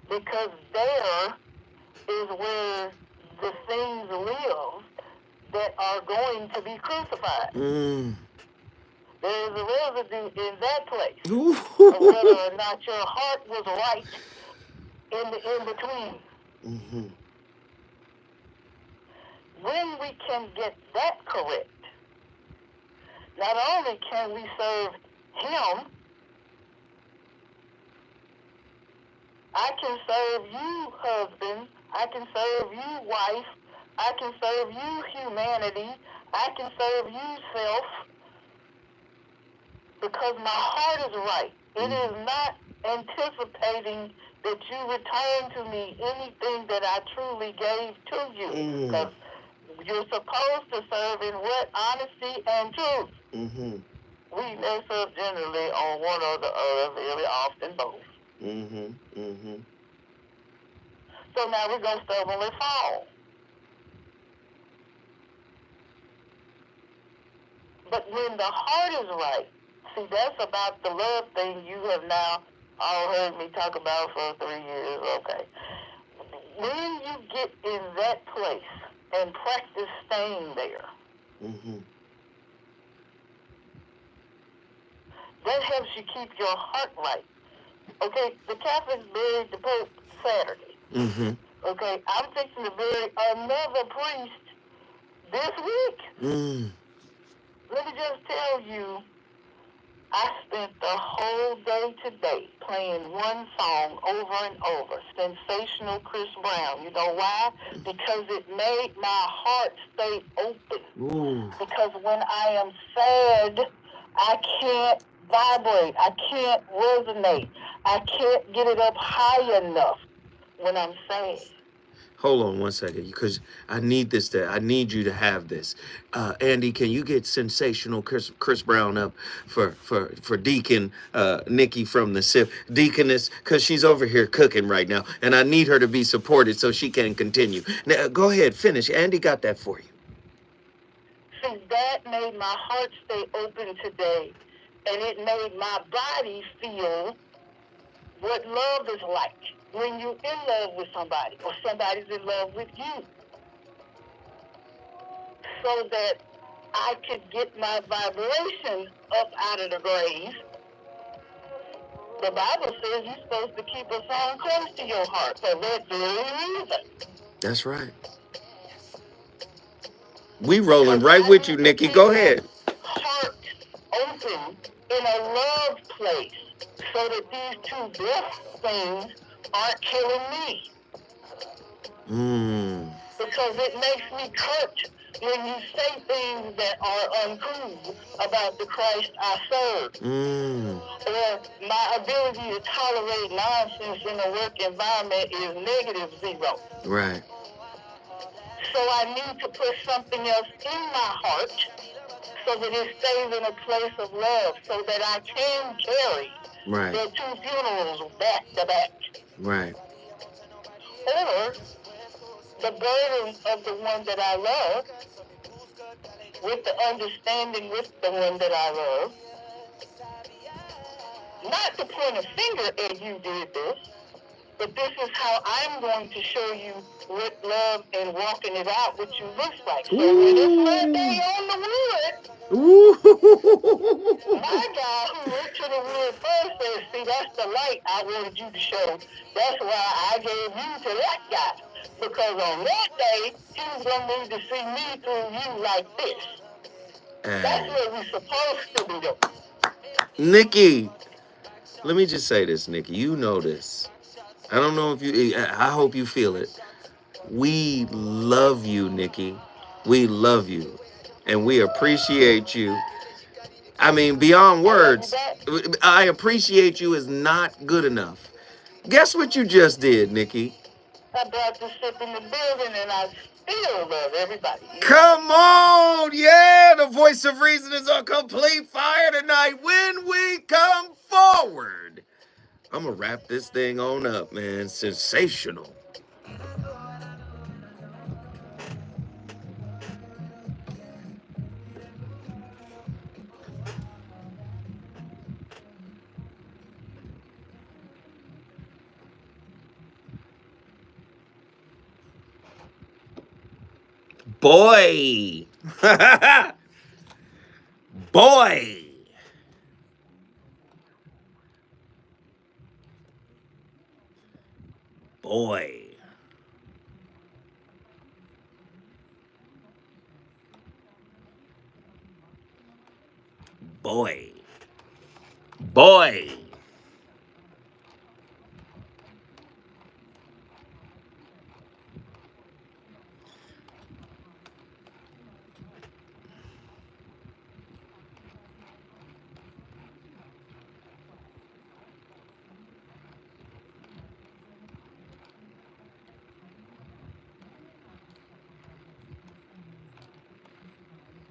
Because there is where the things live that are going to be crucified. There is a residue in that place of whether or not your heart was right in the in-between. When we can get that correct, not only can we serve him, I can serve you, husband. I can serve you, wife. I can serve you, humanity. I can serve you, self. Because my heart is right. It is not anticipating that you return to me anything that I truly gave to you. Because you're supposed to serve in what? Honesty and truth. We mess up generally on one or the other, very often both. So now we're going to stubbornly fall. But when the heart is right, see, that's about the love thing you have now all heard me talk about for 3 years. Okay. When you get in that place and practice staying there, that helps you keep your heart right. Okay, the Catholics buried the Pope Saturday. Okay, I'm fixing to bury another priest this week. Let me just tell you, I spent the whole day today playing one song over and over, Sensational Chris Brown. You know why? Because it made my heart stay open. Because when I am sad, I can't vibrate. I can't resonate. I can't get it up high enough when I'm sad. Hold on one second, because I need you to have this. Andy, can you get Sensational Chris Brown up for Deacon Nikki from the SIP Deaconess, because she's over here cooking right now, and I need her to be supported so she can continue. Now, go ahead, finish. Andy got that for you. See, that made my heart stay open today, and it made my body feel what love is like when you're in love with somebody or somebody's in love with you. So that I could get my vibration up out of the grave. The Bible says you're supposed to keep a song close to your heart. So that's the only reason. That's right. We rolling right with you, Nikki. Go ahead. Heart open in a love place so that these two death things aren't killing me. Because it makes me hurt when you say things that are untrue about the Christ I serve. Or my ability to tolerate nonsense in a work environment is -0. Right. So I need to put something else in my heart so that it stays in a place of love so that I can carry the two funerals back to back. Right. Or the burden of the one that I love with the understanding with the one that I love. Not to point a finger at you did this, but this is how I'm going to show you what love and walking it out with you looks like. So when it's my day on the wood, my guy who went to the wood first says, see, that's the light I wanted you to show. That's why I gave you to that guy. Because on that day, he's going to need to see me through you like this. That's what we're supposed to be doing. Nikki, let me just say this, Nikki. You know this. I don't know if you, I hope you feel it. We love you, Nikki. We love you. And we appreciate you. I mean, beyond words, I appreciate you is not good enough. Guess what you just did, Nikki? I brought the ship in the building and I still love everybody. Come on! Yeah, the voice of reason is on complete fire tonight. When we come forward, I'm going to wrap this thing on up, man. Sensational. Boy. Boy. Boy. Boy. Boy.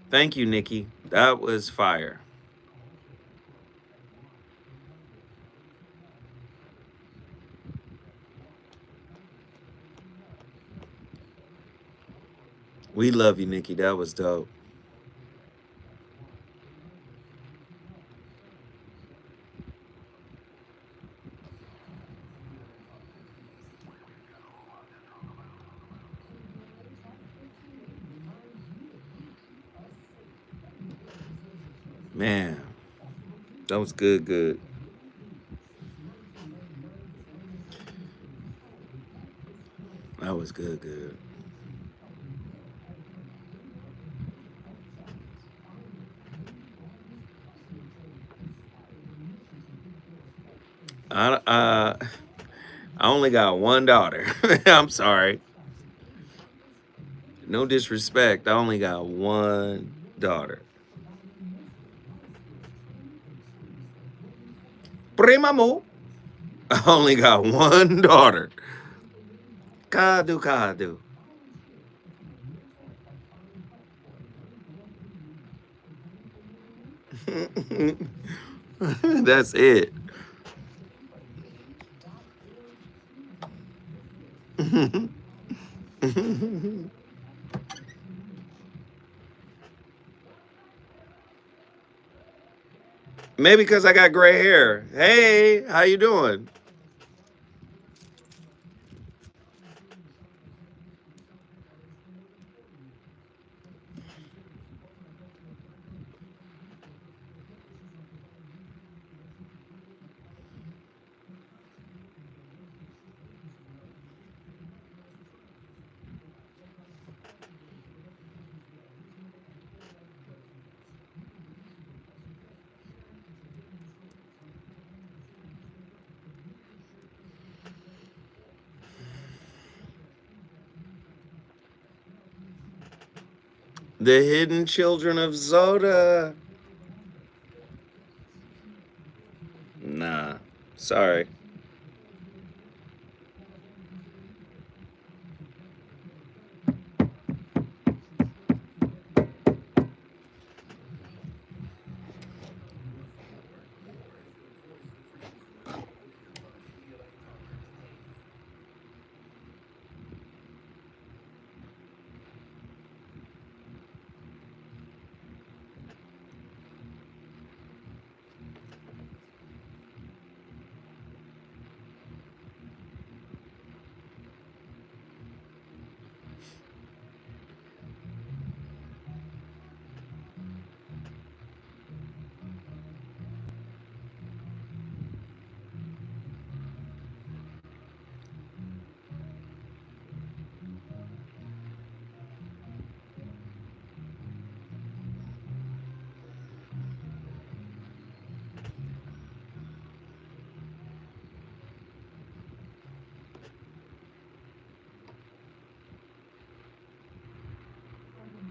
Thank you, Nikki. That was fire. We love you, Nikki. That was dope. Man, that was good. That was good. I only got one daughter. I'm sorry. No disrespect. I only got one daughter. Primamo. I only got one daughter. Kadu. That's it. Maybe because I got gray hair. Hey, how you doing? The hidden children of Zoda. Nah, sorry.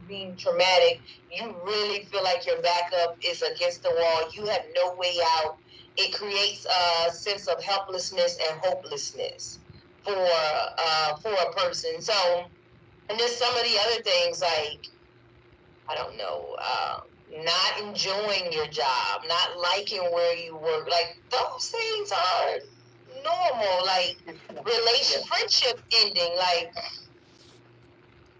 Being traumatic, you really feel like your backup is against the wall. You have no way out. It creates a sense of helplessness and hopelessness for a person. So, and there's some of the other things like, I don't know, not enjoying your job, not liking where you work. Like, those things are normal. Like, friendship ending, like,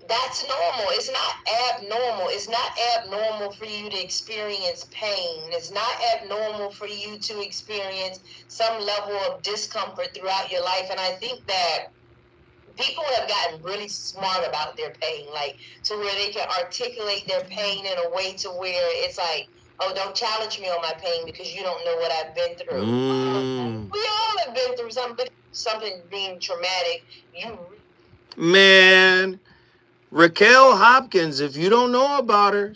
that's normal. It's not abnormal. It's not abnormal for you to experience pain. It's not abnormal for you to experience some level of discomfort throughout your life. And I think that people have gotten really smart about their pain, like to where they can articulate their pain in a way to where it's like, oh, don't challenge me on my pain because you don't know what I've been through. We all have been through something being traumatic. Man, Raquel Hopkins, if you don't know about her,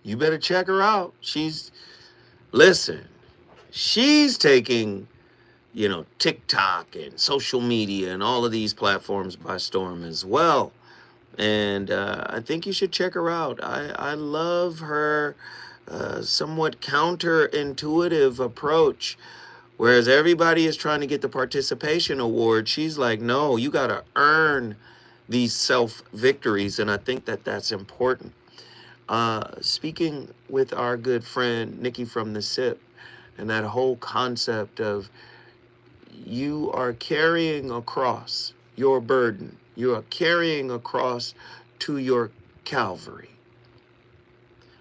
you better check her out. She's taking, TikTok and social media and all of these platforms by storm as well. And I think you should check her out. I love her somewhat counterintuitive approach. Whereas everybody is trying to get the participation award, she's like, no, you got to earn these self-victories, and I think that that's important. Speaking with our good friend Nikki from the SIP, and that whole concept of you are carrying across your burden, you are carrying across to your Calvary,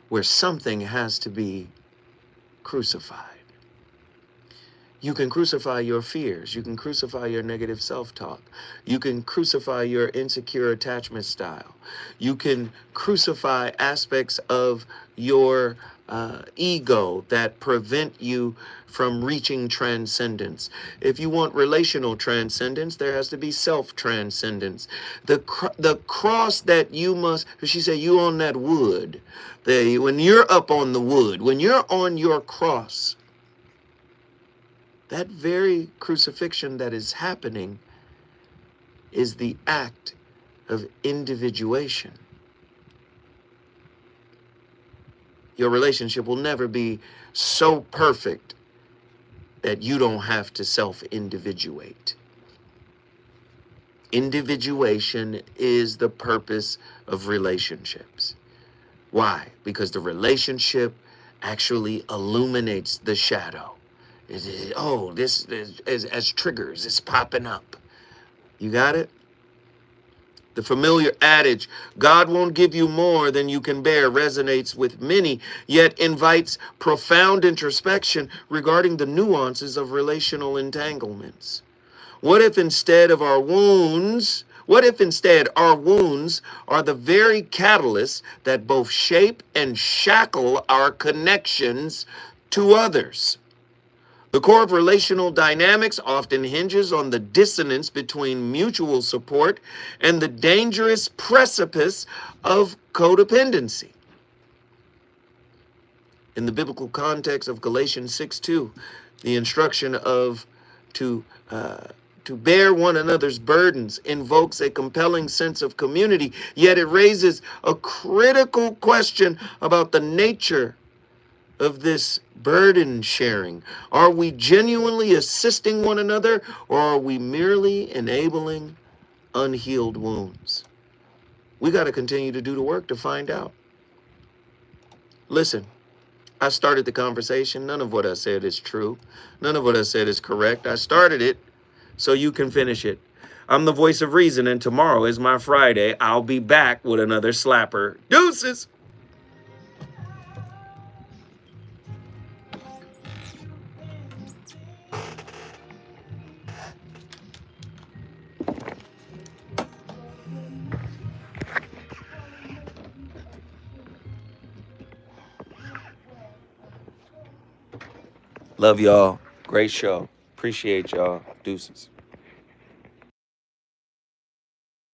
where something has to be crucified. You can crucify your fears. You can crucify your negative self-talk. You can crucify your insecure attachment style. You can crucify aspects of your ego that prevent you from reaching transcendence. If you want relational transcendence, there has to be self-transcendence. The cross that you must, she said, you on that wood. When you're up on the wood, when you're on your cross, that very crucifixion that is happening is the act of individuation. Your relationship will never be so perfect that you don't have to self-individuate. Individuation is the purpose of relationships. Why? Because the relationship actually illuminates the shadow. This is as triggers, it's popping up. You got it? The familiar adage, God won't give you more than you can bear, resonates with many, yet invites profound introspection regarding the nuances of relational entanglements. What if instead our wounds are the very catalysts that both shape and shackle our connections to others? The core of relational dynamics often hinges on the dissonance between mutual support and the dangerous precipice of codependency. In the biblical context of Galatians 6:2, the instruction to to bear one another's burdens invokes a compelling sense of community, yet it raises a critical question about the nature of this burden sharing. Are we genuinely assisting one another, or are we merely enabling unhealed wounds? We got to continue to do the work to find out. Listen, I started the conversation. None of what I said is true. None of what I said is correct. I started it so you can finish it. I'm the voice of reason, and tomorrow is my Friday. I'll be back with another slapper. Deuces! Love y'all. Great show. Appreciate y'all. Deuces.